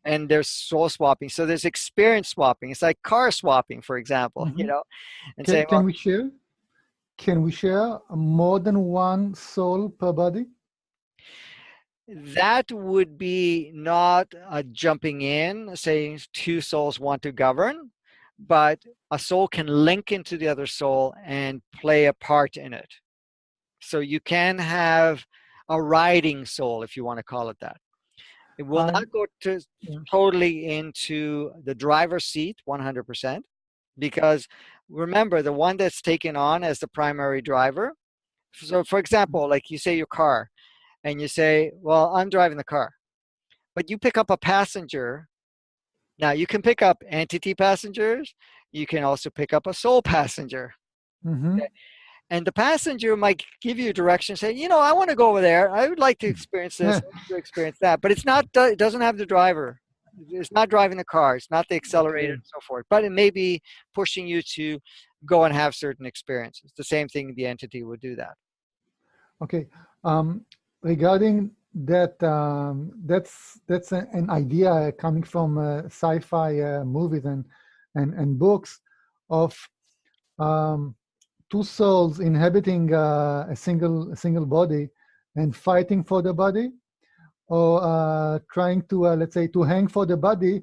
And there's soul swapping. So there's experience swapping. It's like car swapping, for example, you know, and say, well, Can we share? Can we share more than one soul per body? that would be not a jumping in, saying two souls want to govern, but a soul can link into the other soul and play a part in it. So you can have a riding soul, if you want to call it that. It will I, not go to yeah. totally into the driver's seat 100%, because remember, the one that's taken on as the primary driver. So for example, like you say your car, and you say, well, I'm driving the car, but you pick up a passenger. Now you can pick up entity passengers. You can also pick up a soul passenger. Mm-hmm. And the passenger might give you direction, say, I want to go over there. I would like to experience this, Yeah. I want to experience that. But it doesn't have the driver. It's not driving the car. It's not the accelerator Okay. and so forth. But it may be pushing you to go and have certain experiences. The same thing, the entity would do that. Okay. Regarding that, that's an idea coming from sci-fi movies and books of two souls inhabiting a single body and fighting for the body, or trying to let's say to hang for the body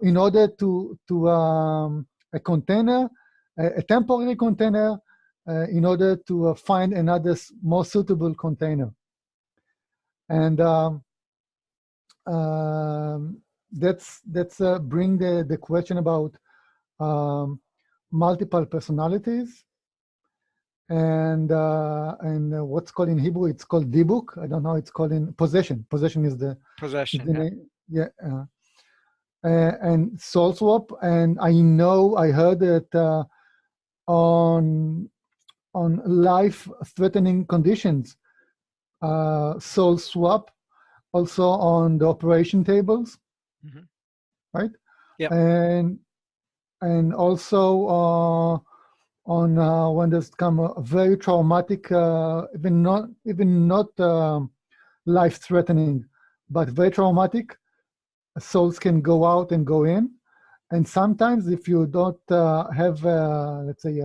in order to a container, a temporary container, in order to find another more suitable container. And that's bring the question about multiple personalities, and what's called in Hebrew, it's called dibuk. I don't know, it's called in possession. Possession is the Possession, yeah. name. Yeah. And soul swap. And I heard that on life-threatening conditions, soul swap, also on the operation tables, Mm-hmm. right? Yep. And also on when there's come a very traumatic, even not life-threatening, but very traumatic, souls can go out and go in. And sometimes, if you don't have, let's say,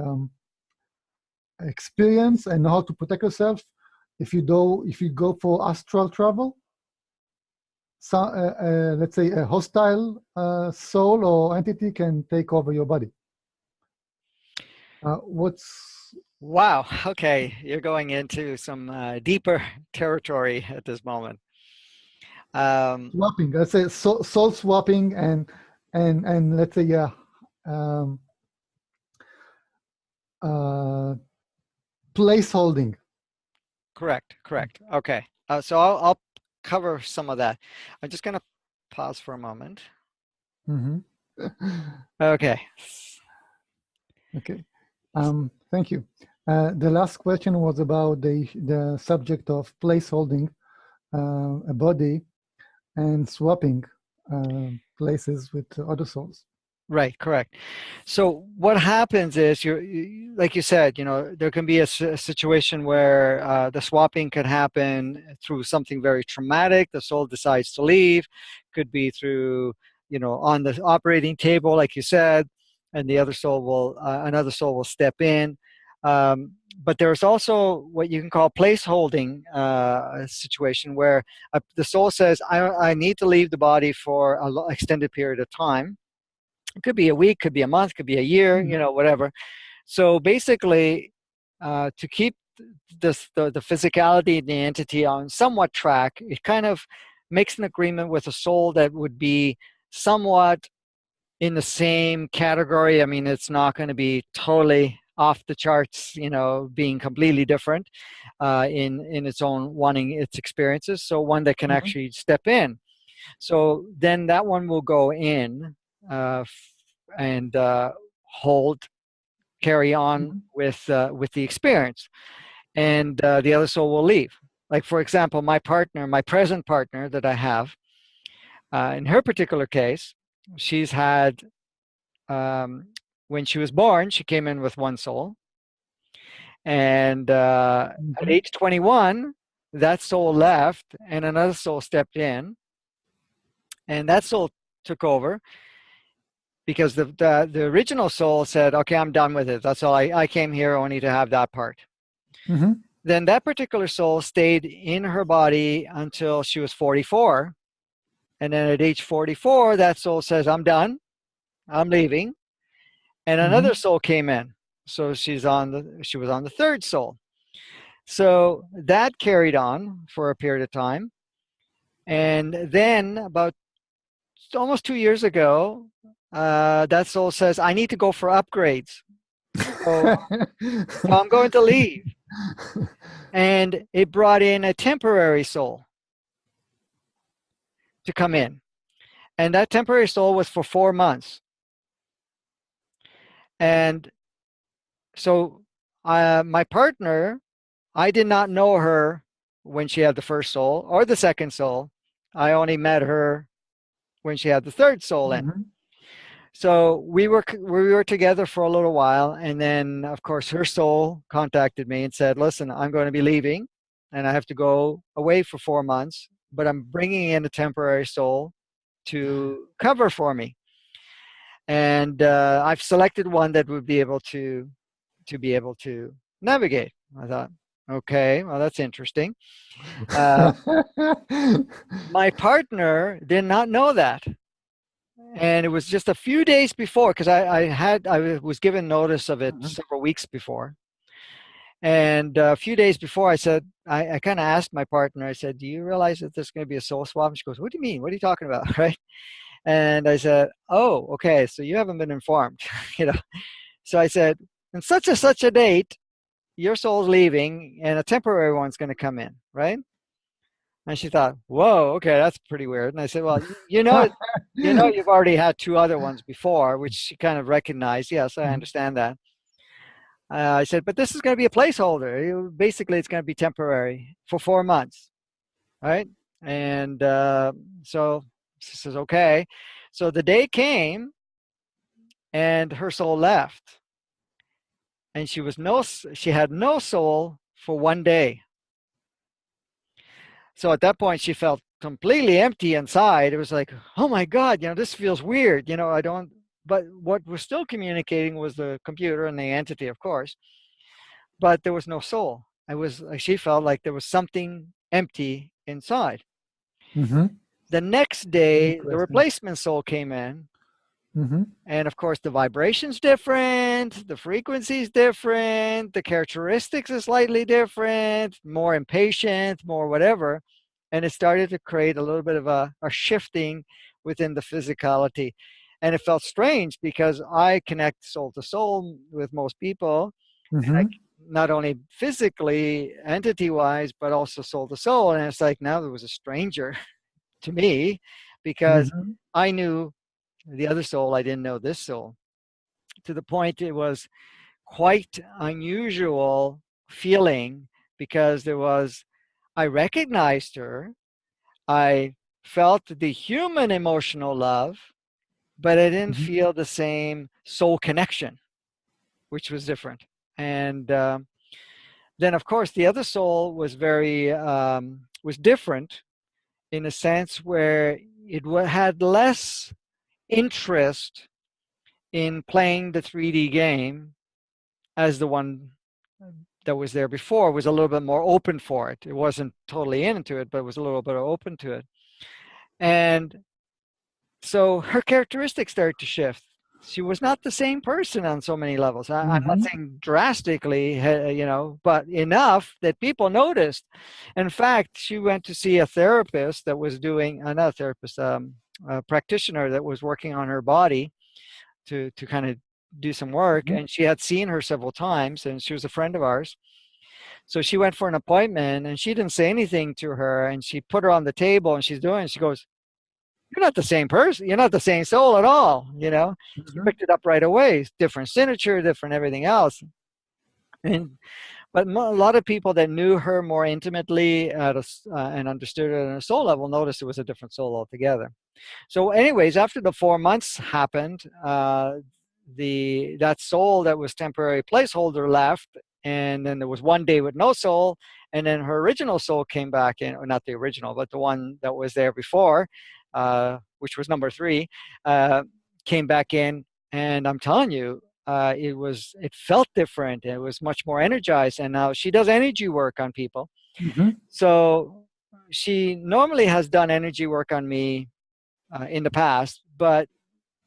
experience and know how to protect yourself, if you go for astral travel, so let's say a hostile soul or entity can take over your body. What's Wow. Okay. You're going into some deeper territory at this moment. swapping? Let's say soul swapping and let's say um, uh, place holding. Correct. Okay. So I'll cover some of that. I'm just going to pause for a moment. Mm-hmm. Okay. Okay. Thank you. The last question was about the subject of place holding a body and swapping places with other souls. Right, correct. So what happens is like you said, there can be a situation where the swapping could happen through something very traumatic. The soul decides to leave. Could be through, on the operating table, like you said, and another soul will step in. But there's also what you can call place holding situation where the soul says, I need to leave the body for an extended period of time. It could be a week, could be a month, could be a year, whatever. So basically, to keep the physicality and the entity on somewhat track, it kind of makes an agreement with a soul that would be somewhat in the same category. I mean, it's not going to be totally off the charts, being completely different in its own wanting its experiences. So one that can actually step in. So then that one will go in and carry on with the experience, and the other soul will leave. Like for example, my present partner that I have, in her particular case, she's had when she was born, she came in with one soul, and at age 21, that soul left, and another soul stepped in, and that soul took over. Because the original soul said, okay, I'm done with it. That's all. I came here only to have that part. Mm-hmm. Then that particular soul stayed in her body until she was 44. And then at age 44, that soul says, I'm done. I'm leaving. And another soul came in. So she was on the third soul. So that carried on for a period of time. And then about almost 2 years ago, that soul says, I need to go for upgrades. So, so I'm going to leave. And it brought in a temporary soul to come in. And that temporary soul was for 4 months. And so my partner, I did not know her when she had the first soul or the second soul. I only met her when she had the third soul in. Mhm. So we were together for a little while, and then of course her soul contacted me and said, "Listen, I'm going to be leaving, and I have to go away for 4 months, but I'm bringing in a temporary soul to cover for me, and I've selected one that would be able to navigate." I thought, okay, well that's interesting. Uh, my partner did not know that. And it was just a few days before, because I was given notice of it Mhm. several weeks before. And a few days before, I kind of asked my partner, I said, do you realize that there's going to be a soul swap? And she goes, what do you mean? What are you talking about? Right? And I said, oh, okay. So you haven't been informed, you know? So I said, in such and such a date, your soul's leaving and a temporary one's going to come in, right? And she thought, whoa, okay, that's pretty weird. And I said, well, you've already had two other ones before, which she kind of recognized. Yes, I Mhm. understand that. I said, but this is going to be a placeholder. Basically, it's going to be temporary for 4 months, right? And so she says, okay. So the day came, and her soul left, and she had no soul for one day. So at that point, she felt completely empty inside. It was like, oh my God, this feels weird. I don't, but what was still communicating was the computer and the entity, of course, but there was no soul. She felt like there was something empty inside. Mhm. The next day, the Interesting. replacement soul came in. Mhm. And of course, the vibration's different, the frequency's different, the characteristics is slightly different, more impatient, more whatever. And it started to create a little bit of a shifting within the physicality. And it felt strange because I connect soul to soul with most people, and Mhm. not only physically, entity wise, but also soul to soul. And it's like now there was a stranger to me because Mhm. I knew the other soul, I didn't know this soul, to the point it was quite unusual feeling because I recognized her, I felt the human emotional love, but I didn't Mhm. feel the same soul connection, which was different. And then, of course, the other soul was was different in a sense where it had less interest in playing the 3D game as the one that was there before. Was a little bit more open for it. It wasn't totally into it, but it was a little bit open to it. And so her characteristics started to shift. She was not the same person on so many levels. I'm not Mhm. saying drastically, but enough that people noticed. In fact, she went to see a therapist that was doing, not a therapist, a practitioner that was working on her body to kind of do some work. Mhm. And she had seen her several times, and she was a friend of ours. So she went for an appointment, and she didn't say anything to her. And she put her on the table, and she goes, you're not the same person. You're not the same soul at all. She Mhm. picked it up right away. Different signature, different everything else. And but a lot of people that knew her more intimately and understood her on a soul level noticed it was a different soul altogether. So, anyways, after the 4 months happened, that soul that was temporary placeholder left, and then there was one day with no soul, and then her original soul came back in, or not the original, but the one that was there before, which was number three, uh, came back in, and I'm telling you. It felt different. It was much more energized, and now she does energy work on people. Mhm. So she normally has done energy work on me in the past, but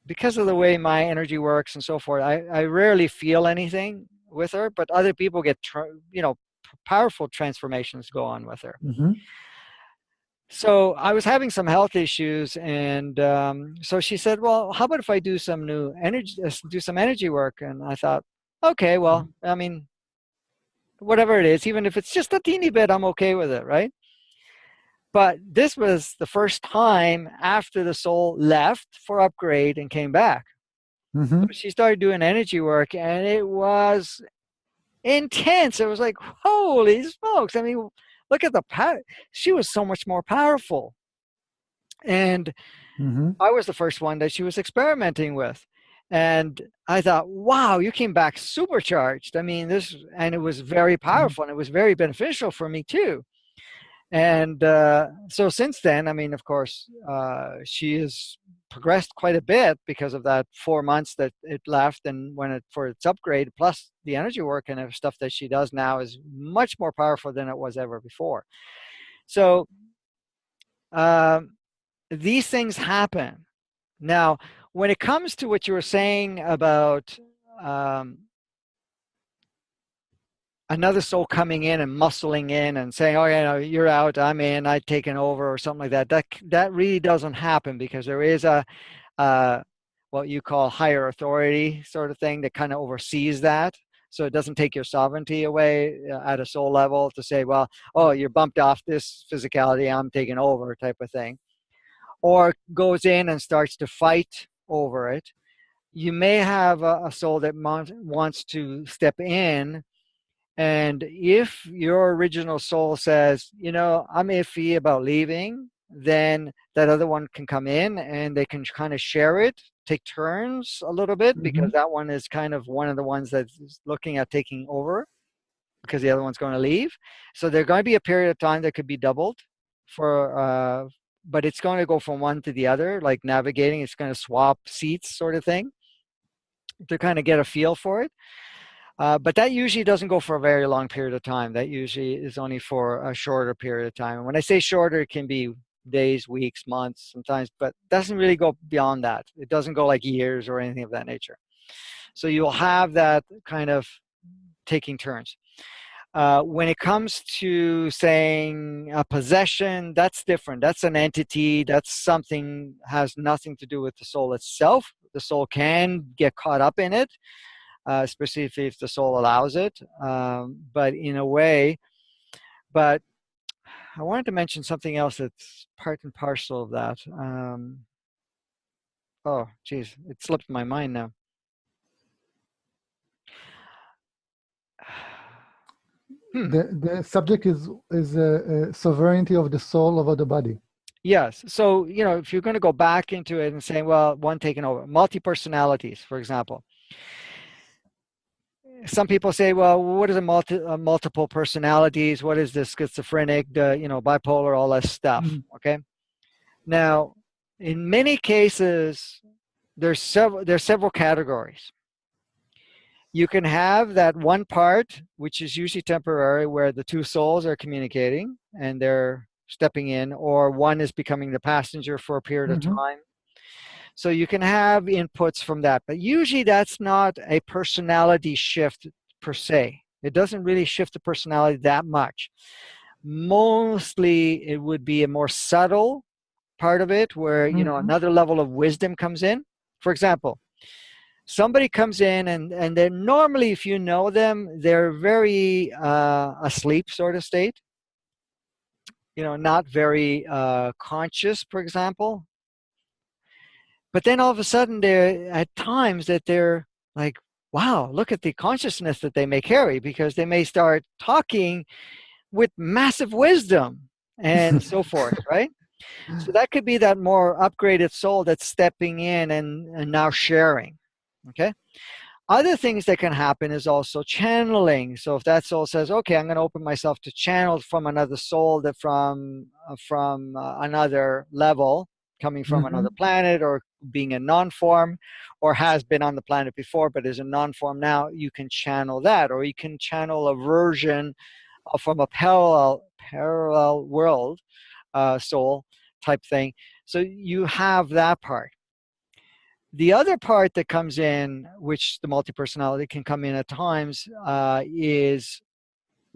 because of the way my energy works and so forth, I rarely feel anything with her. But other people get, powerful transformations go on with her. Mm-hmm. So I was having some health issues, and so she said, "Well, how about if I do some energy work?" And I thought, okay, well, I mean, whatever it is, even if it's just a teeny bit, I'm okay with it, right? But this was the first time after the soul left for upgrade and came back. Mm-hmm. So she started doing energy work, and it was intense. It was like, holy smokes! I mean, look at the power. She was so much more powerful. And Mm-hmm. I was the first one that she was experimenting with. And I thought, wow, you came back supercharged. I mean, and it was very powerful, and it was very beneficial for me too. And so since then, I mean, of course, she has progressed quite a bit because of that 4 months that it left, and for its upgrade, plus the energy work and stuff that she does now is much more powerful than it was ever before. So these things happen. Now, when it comes to what you were saying about another soul coming in and muscling in and saying, "Oh, yeah, no, you're out, I'm in, I've taken over," or something like that, that really doesn't happen, because there is a what you call higher authority sort of thing that kind of oversees that. So it doesn't take your sovereignty away at a soul level to say, well, oh, you're bumped off this physicality, I'm taking over, type of thing. Or goes in and starts to fight over it. You may have a soul that wants to step in, and if your original soul says, you know, I'm iffy about leaving, then that other one can come in and they can kind of share it, take turns a little bit, because that one is kind of one of the ones that's looking at taking over, because the other one's going to leave. So there's going to be a period of time that could be doubled but it's going to go from one to the other, like navigating. It's going to swap seats, sort of thing, to kind of get a feel for it. But that usually doesn't go for a very long period of time. That usually is only for a shorter period of time. And when I say shorter, it can be days, weeks, months, sometimes, but doesn't really go beyond that. It doesn't go like years or anything of that nature. So you'll have that kind of taking turns. When it comes to saying a possession, that's different. That's an entity. That's something has nothing to do with the soul itself. The soul can get caught up in it, especially if the soul allows it. But in a way, but I wanted to mention something else that's part and parcel of that. Oh, geez, it slipped my mind now. The subject is sovereignty of the soul over the body. Yes. So, you know, if you're going to go back into it and saying, well, one taking over, multi-personalities, for example. Some people say, well, what is multiple personalities? What is this schizophrenic, bipolar, all that stuff? Okay. Now, in many cases, there's several categories. You can have that one part, which is usually temporary, where the two souls are communicating and they're stepping in, or one is becoming the passenger for a period of time. So you can have inputs from that, but usually that's not a personality shift per se. It doesn't really shift the personality that much. Mostly it would be a more subtle part of it where, another level of wisdom comes in. For example, somebody comes in and they're normally, if you know them, they're very asleep sort of state. Not very conscious, for example. But then all of a sudden, they're at times that they're like, wow, look at the consciousness that they may carry, because they may start talking with massive wisdom and so forth, right? So that could be that more upgraded soul that's stepping in and now sharing, okay? Other things that can happen is also channeling. So if that soul says, okay, I'm going to open myself to channel from another soul that from another level, coming from another planet, or being a non-form, or has been on the planet before but is a non-form now, you can channel that. Or you can channel a version from a parallel world soul type thing. So you have that part. The other part that comes in, which the multi-personality can come in at times, is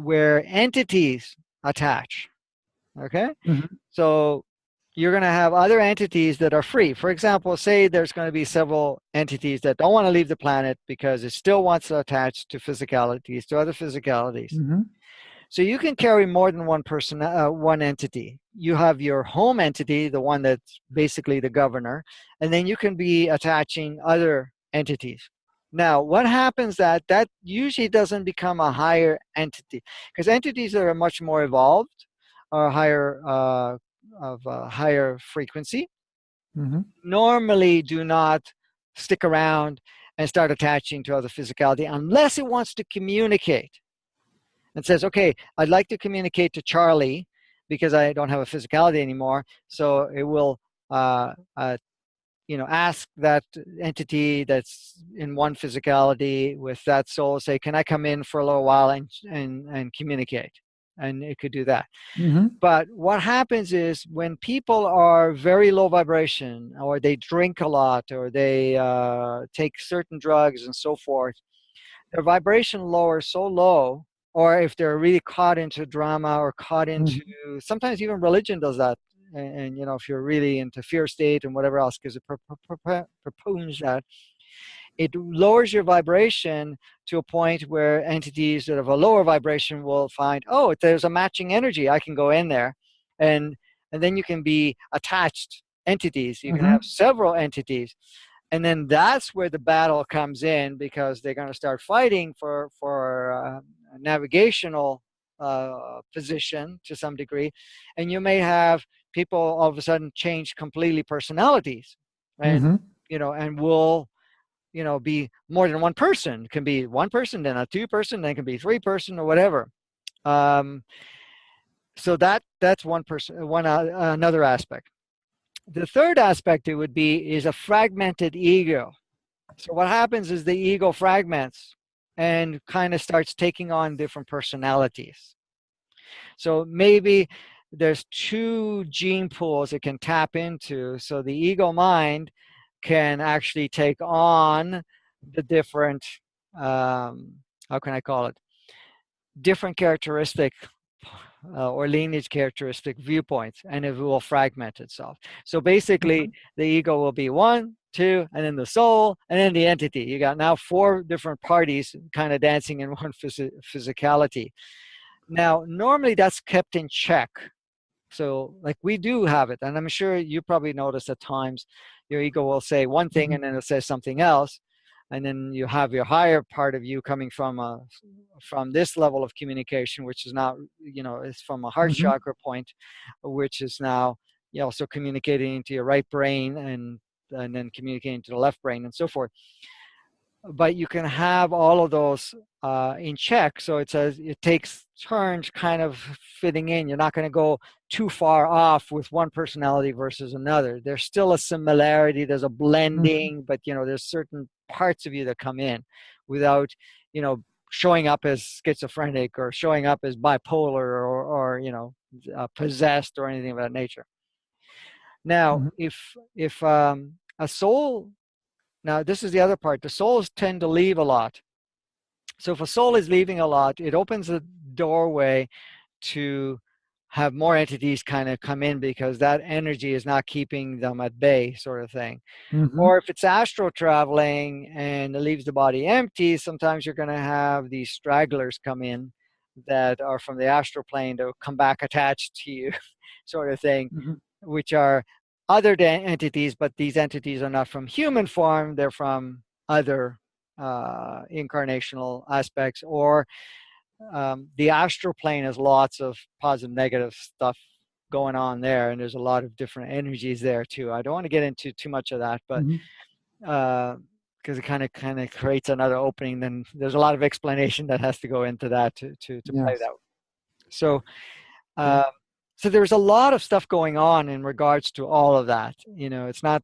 where entities attach. Okay? Mm-hmm. So you're going to have other entities that are free. For example, say there's going to be several entities that don't want to leave the planet because it still wants to attach to physicalities, to other physicalities. Mm-hmm. So you can carry more than one person, one entity. You have your home entity, the one that's basically the governor, and then you can be attaching other entities. Now, what happens that usually doesn't become a higher entity, because entities that are much more evolved or higher of a higher frequency Mm-hmm. normally do not stick around and start attaching to other physicality unless it wants to communicate and says, okay, I'd like to communicate to Charlie because I don't have a physicality anymore. So it will, ask that entity that's in one physicality with that soul, say, can I come in for a little while and communicate? And it could do that. Mm-hmm. But what happens is when people are very low vibration, or they drink a lot, or they take certain drugs and so forth, their vibration lowers so low, or if they're really caught into drama or caught into, Mm-hmm. sometimes even religion does that. And if you're really into fear state and whatever else, because it proposes that, it lowers your vibration to a point where entities that have a lower vibration will find, oh, there's a matching energy, I can go in there. And then you can be attached entities. You can Mm-hmm. have several entities. And then that's where the battle comes in, because they're going to start fighting for a navigational position to some degree. And you may have people all of a sudden change completely personalities, and Mm-hmm. and will be more than one person. It can be one person, then a two person, then it can be three person or whatever. um, so that's one person, another aspect. The third aspect it would be is a fragmented ego. So what happens is the ego fragments and kind of starts taking on different personalities. So maybe there's two gene pools it can tap into. So the ego mind can actually take on the different, how can I call it, different characteristic or lineage characteristic viewpoints, and it will fragment itself. So basically, the ego will be one, two, and then the soul, and then the entity. You got now four different parties kind of dancing in one physicality. Now, normally that's kept in check. So, like, we do have it, and I'm sure you probably notice at times your ego will say one thing Mm-hmm. and then it says something else, and then you have your higher part of you coming from this level of communication, which is not, it's from a heart Mm-hmm. chakra point, which is now also communicating into your right brain, and then communicating to the left brain and so forth. But you can have all of those in check. So it says it takes turns kind of fitting in. You're not going to go too far off with one personality versus another. There's still a similarity. There's a Mm-hmm. blending, but there's certain parts of you that come in without, showing up as schizophrenic or showing up as bipolar or possessed or anything of that nature. Now, Mm-hmm. if a soul, now this is the other part, the souls tend to leave a lot. So if a soul is leaving a lot, it opens a doorway to have more entities kind of come in, because that energy is not keeping them at bay, sort of thing. Mm-hmm. Or if it's astral traveling and it leaves the body empty, sometimes you're going to have these stragglers come in that are from the astral plane to come back attached to you, sort of thing, Mm-hmm. which are other entities, but these entities are not from human form, they're from other incarnational aspects. Or the astral plane has lots of positive, negative stuff going on there, and there's a lot of different energies there too. I don't want to get into too much of that, but Mm-hmm. because it kind of creates another opening, then there's a lot of explanation that has to go into that to play Yes. that. So Okay. uh, so there's a lot of stuff going on in regards to all of that. It's not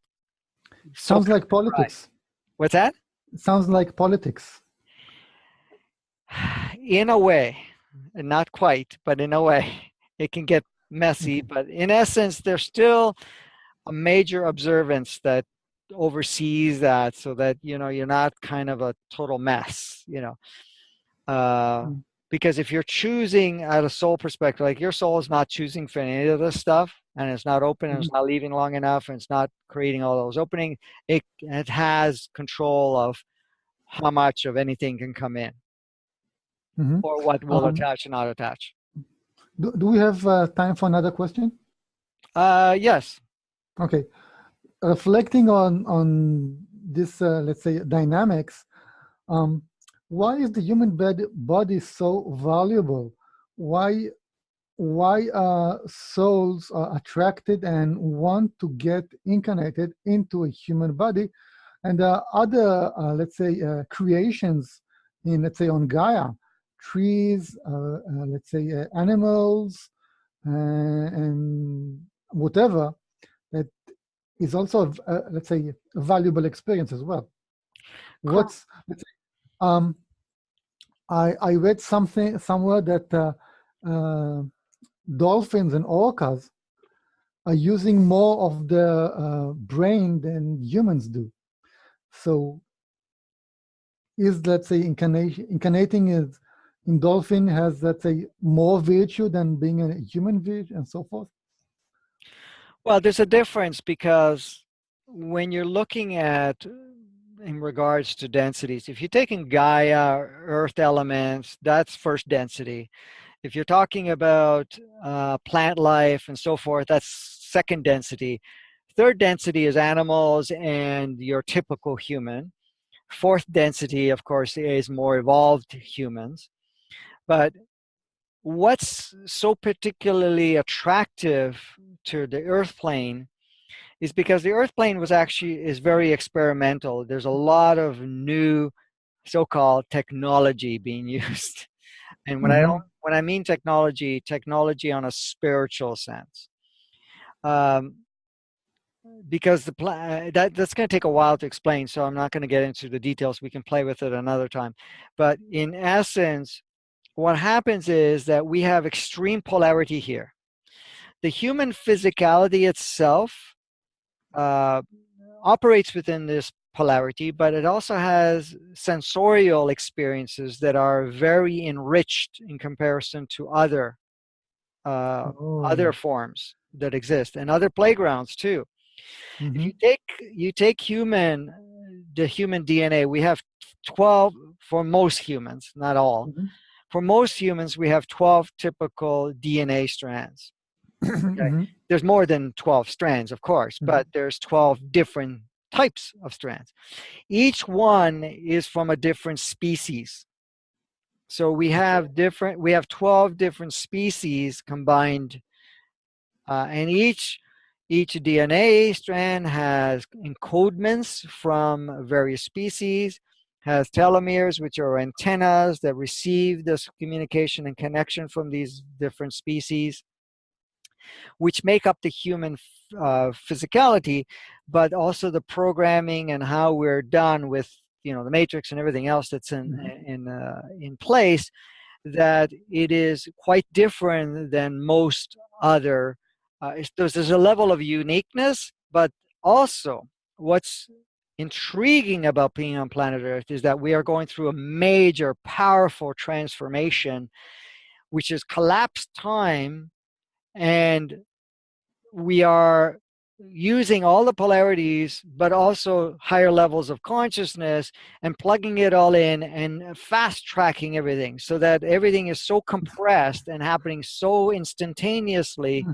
so Sounds cut like and dry. politics. What's that? Sounds like politics. In a way, and not quite, but in a way, it can get messy. Okay. But in essence, there's still a major observance that oversees that, so that you're not kind of a total mess. Uh, Mm. Because if you're choosing at a soul perspective, like your soul is not choosing for any of this stuff, and it's not open, and it's not leaving long enough, and it's not creating all those openings, it has control of how much of anything can come in, Mm-hmm. or what will attach and not attach. Do we have time for another question? Yes. Okay. Reflecting on this, let's say, dynamics, why is the human body so valuable? Why souls are attracted and want to get incarnated into a human body, and other, let's say, creations in, let's say, on Gaia, trees, let's say, animals, and whatever, that is also, let's say, a valuable experience as well. Let's say, I read something somewhere that dolphins and orcas are using more of the brain than humans do. So is, let's say, incarnating is in dolphin has, let's say, more virtue than being a human virtue and so forth? Well, there's a difference, because when you're looking at in regards to densities, if you're taking Gaia, earth elements, that's first density. If you're talking about plant life and so forth, that's second density. Third density is animals and your typical human. Fourth density, of course, is more evolved humans. But what's so particularly attractive to the earth plane is because the earth plane is very experimental. There's a lot of new so-called technology being used. And when I mean technology on a spiritual sense, because that's going to take a while to explain, so I'm not going to get into the details. We can play with it another time. But in essence, what happens is that we have extreme polarity here. The human physicality itself operates within this polarity, but it also has sensorial experiences that are very enriched in comparison to other forms that exist, and other playgrounds too. If you take the human DNA, we have 12 for most humans, not all. For most humans, we have 12 typical DNA strands. Okay? There's more than 12 strands, of course, but there's 12 different types of strands. Each one is from a different species. So we have 12 different species combined, and each DNA strand has encodements from various species, has telomeres, which are antennas that receive this communication and connection from these different species, which make up the human physicality, but also the programming and how we're done with, the matrix and everything else that's in place, that it is quite different than most other. There's a level of uniqueness, but also what's intriguing about being on planet Earth is that we are going through a major, powerful transformation, which is collapsed time, and we are using all the polarities, but also higher levels of consciousness, and plugging it all in and fast tracking everything so that everything is so compressed and happening so instantaneously.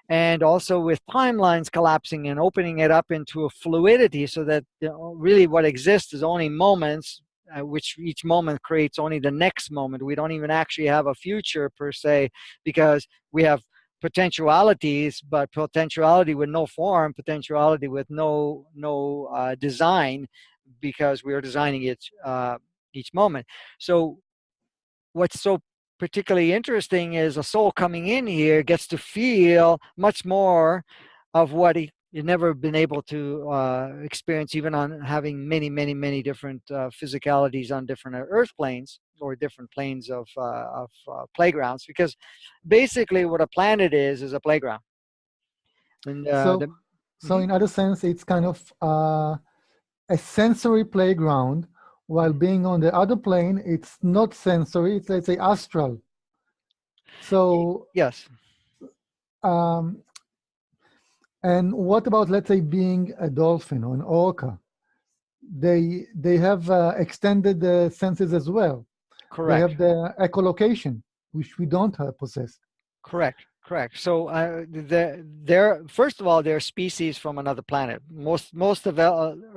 And also with timelines collapsing and opening it up into a fluidity, so that really what exists is only moments, which each moment creates only the next moment. We don't even actually have a future per se, because we have potentialities, but potentiality with no form, potentiality with no design, because we are designing it each moment. So what's so particularly interesting is a soul coming in here gets to feel much more of what he never been able to experience, even on having many different physicalities on different earth planes, or different planes of playgrounds, because basically what a planet is a playground. And so in other sense, it's kind of a sensory playground while being on the other plane, it's not sensory, it's, let's say, astral. So, Yes. um, and what about, let's say, being a dolphin or an orca? They have extended senses as well. They Correct. have the echolocation, which we don't possess. Correct. Correct. So they're first of all, they're species from another planet. Most of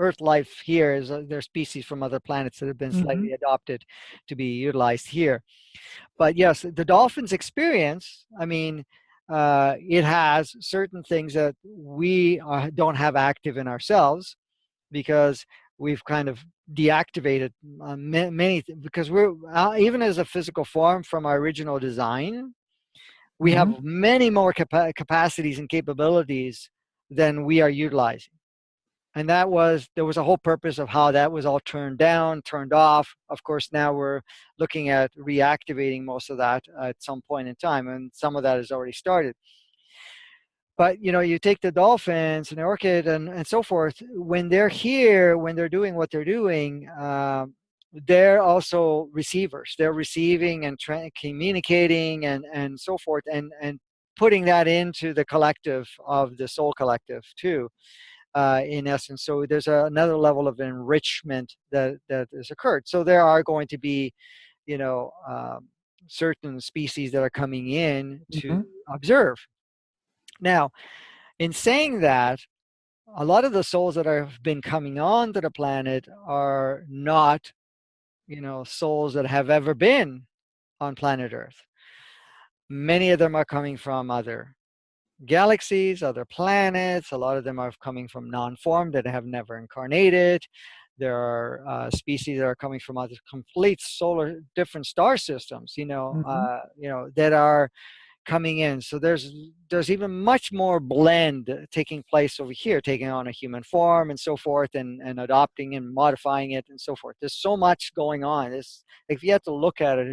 Earth life here is they're species from other planets that have been Mm-hmm. slightly adopted to be utilized here. But yes, the dolphin's experience, I mean, it has certain things that we don't have active in ourselves because we've kind of deactivated many, because we're even as a physical form from our original design, we Mm-hmm. have many more capacities and capabilities than we are utilizing. And there was a whole purpose of how that was all turned down, turned off. Of course, now we're looking at reactivating most of that at some point in time, and some of that has already started. But you take the dolphins and the orchid and so forth. When they're here, when they're doing what they're doing, they're also receivers. They're receiving and communicating and so forth, and putting that into the collective of the soul collective too, in essence. So there's another level of enrichment that has occurred. So there are going to be, you know, um, certain species that are coming in to Mm-hmm. observe. Now, in saying that, a lot of the souls that have been coming on to the planet are not, souls that have ever been on planet Earth. Many of them are coming from other galaxies, other planets. A lot of them are coming from non-form that have never incarnated. There are species that are coming from other complete solar, different star systems. Mm-hmm. That are coming in. So there's even much more blend taking place over here, taking on a human form and so forth, and adopting and modifying it and so forth. There's so much going on. If you have to look at it,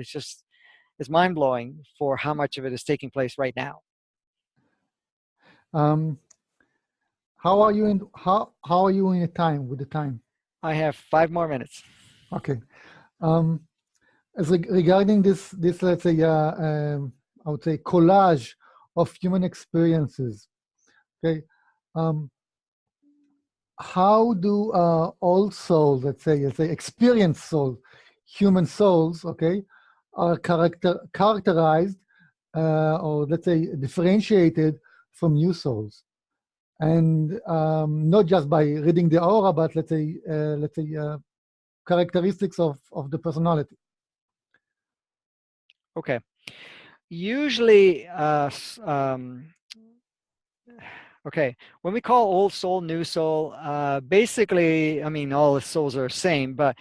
it's mind blowing for how much of it is taking place right now. Um, how are you in how are you in the time with the time? I have 5 more minutes. Okay. Um, as regarding this, let's say, I would say collage of human experiences. Okay. Um, how do all souls, let's say experienced souls, human souls, okay, are characterized or let's say differentiated from new souls? And not just by reading the aura, but let's say characteristics of the personality. Okay. Usually, okay, when we call old soul, new soul, basically, I mean, all the souls are the same, but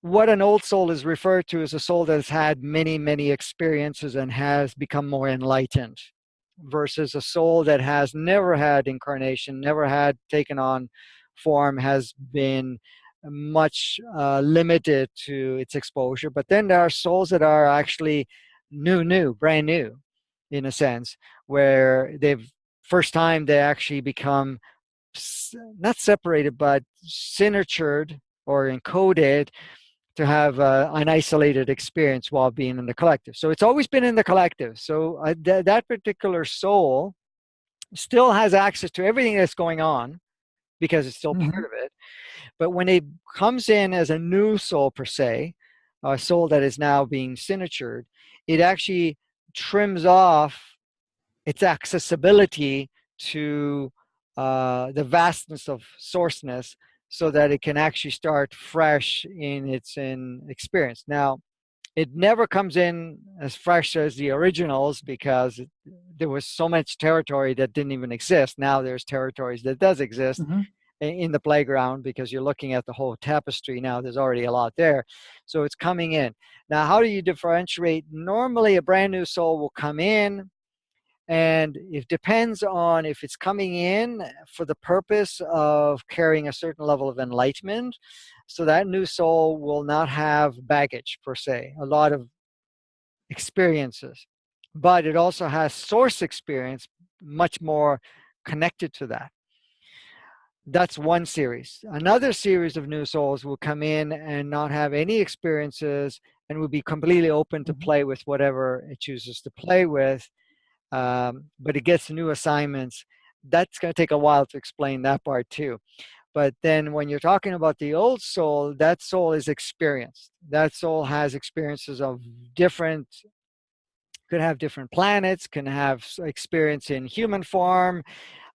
what an old soul is referred to as a soul that has had many, many experiences and has become more enlightened, versus a soul that has never had incarnation, never had taken on form, has been much limited to its exposure. But then there are souls that are actually brand new, in a sense, where they've first time they actually become not separated, but signatured or encoded to have an isolated experience while being in the collective. So it's always been in the collective. So that particular soul still has access to everything that's going on because it's still Mm-hmm. part of it. But when it comes in as a new soul per se, a soul that is now being signatured, it actually trims off its accessibility to the vastness of sourceness so that it can actually start fresh in its experience. Now, it never comes in as fresh as the originals because there was so much territory that didn't even exist. Now there's territories that does exist Mm-hmm. in the playground because you're looking at the whole tapestry now. There's already a lot there. So it's coming in. Now, how do you differentiate? Normally, a brand new soul will come in, and it depends on if it's coming in for the purpose of carrying a certain level of enlightenment. So that new soul will not have baggage per se, a lot of experiences, but it also has source experience much more connected to that. That's one series. Another series of new souls will come in and not have any experiences and will be completely open to play with whatever it chooses to play with. But it gets new assignments. That's going to take a while to explain that part too. But then when you're talking about the old soul, that soul is experienced. That soul has experiences of different, could have different planets, can have experience in human form.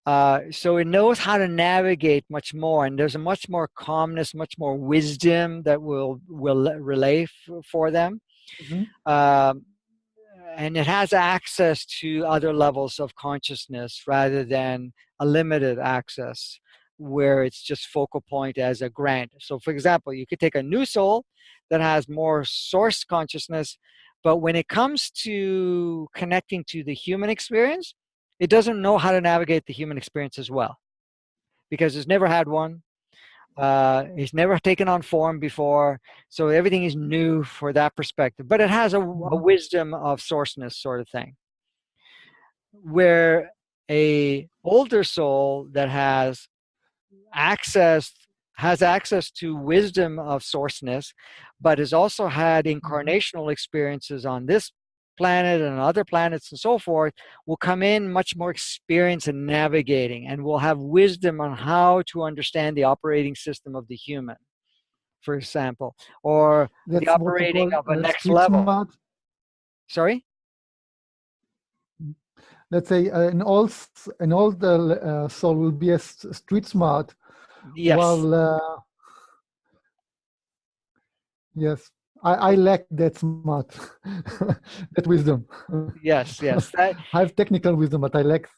So it knows how to navigate much more, and there's a much more calmness, much more wisdom that will relay for them. Mm-hmm. Um, and it has access to other levels of consciousness rather than a limited access where it's just focal point as a grant. So for example, you could take a new soul that has more source consciousness, but when it comes to connecting to the human experience, it doesn't know how to navigate the human experience as well because it's never had one. He's never taken on form before, so everything is new for that perspective. But it has a wisdom of sourceness sort of thing. Where a older soul that access has access to wisdom of sourceness, but has also had incarnational experiences on this planet and other planets and so forth, will come in much more experienced in navigating and will have wisdom on how to understand the operating system of the human, for example, or the That's what you operating call of a next street level. smart. Sorry? Let's say an old soul will be a street smart, Yes. while yes, I lack that smart, that wisdom. Yes, yes. I have technical wisdom, but I lack.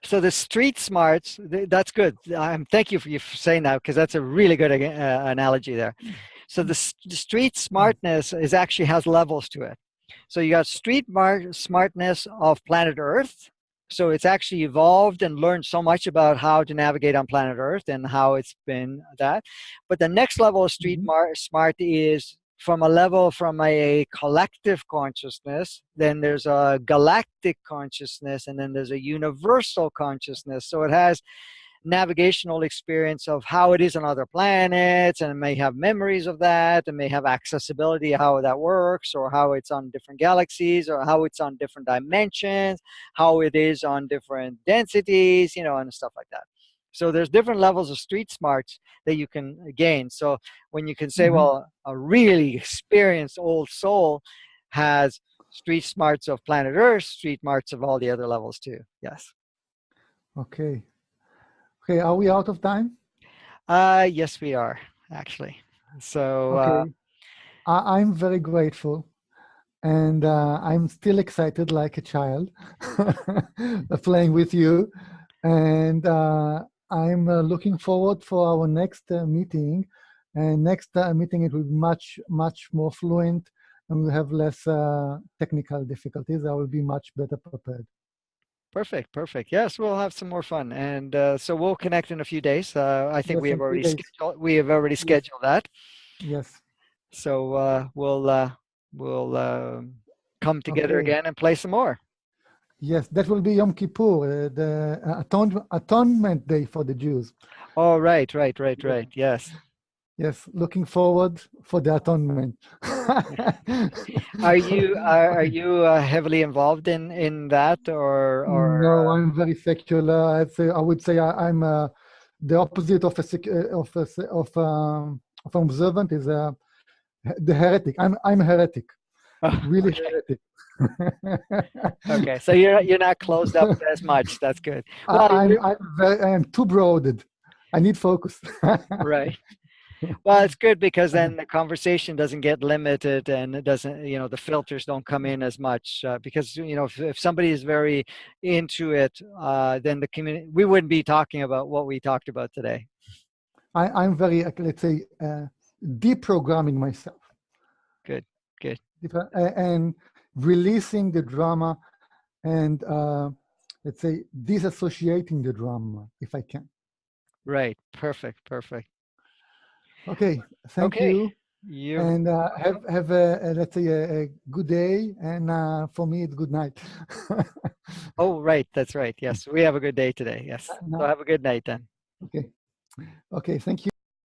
So the street smarts, that's good. Thank you for saying that because that's a really good analogy there. So the street smartness is actually has levels to it. So you got street smartness of planet Earth. So it's actually evolved and learned so much about how to navigate on planet Earth and how it's been that. But the next level of street smart is from a collective consciousness, then there's a galactic consciousness, and then there's a universal consciousness. So it has navigational experience of how it is on other planets, and it may have memories of that, and may have accessibility, how that works, or how it's on different galaxies, or how it's on different dimensions, how it is on different densities, and stuff like that. So there's different levels of street smarts that you can gain. So when you can say, well, a really experienced old soul has street smarts of planet Earth, street smarts of all the other levels too. Yes. Okay. Okay, are we out of time? Yes, we are, actually. So okay, I'm very grateful, and I'm still excited like a child playing with you, and I'm looking forward for our next meeting. And next meeting it will be much more fluent, and we'll have less technical difficulties. I will be much better prepared. Perfect. Yes, we'll have some more fun, and so we'll connect in a few days. I think Yes, we have in 3 already days. scheduled. We have already scheduled that. Yes. So we'll come together Okay. again and play some more. Yes, that will be Yom Kippur, the atonement day for the Jews. Oh, right. Yes. Yes, looking forward for the atonement. Are you heavily involved in that, or No, I'm very secular. I would say I'm the opposite of of an observant is the heretic. I'm a heretic, really okay. heretic. Okay, so you're not closed up as much. That's good. Well, I'm too broaded. I need focus. right. Well, it's good because then the conversation doesn't get limited, and it doesn't, the filters don't come in as much because, if somebody is very into it, then the community, we wouldn't be talking about what we talked about today. I'm very, let's say, deprogramming myself. Good. And releasing the drama and, let's say, disassociating the drama if I can. Right. Perfect. Okay. Thank you. And have let's say a good day, and for me it's good night. Oh, right. That's right. Yes. We have a good day today. Yes. So No. have a good night then. Okay. Okay. Thank you.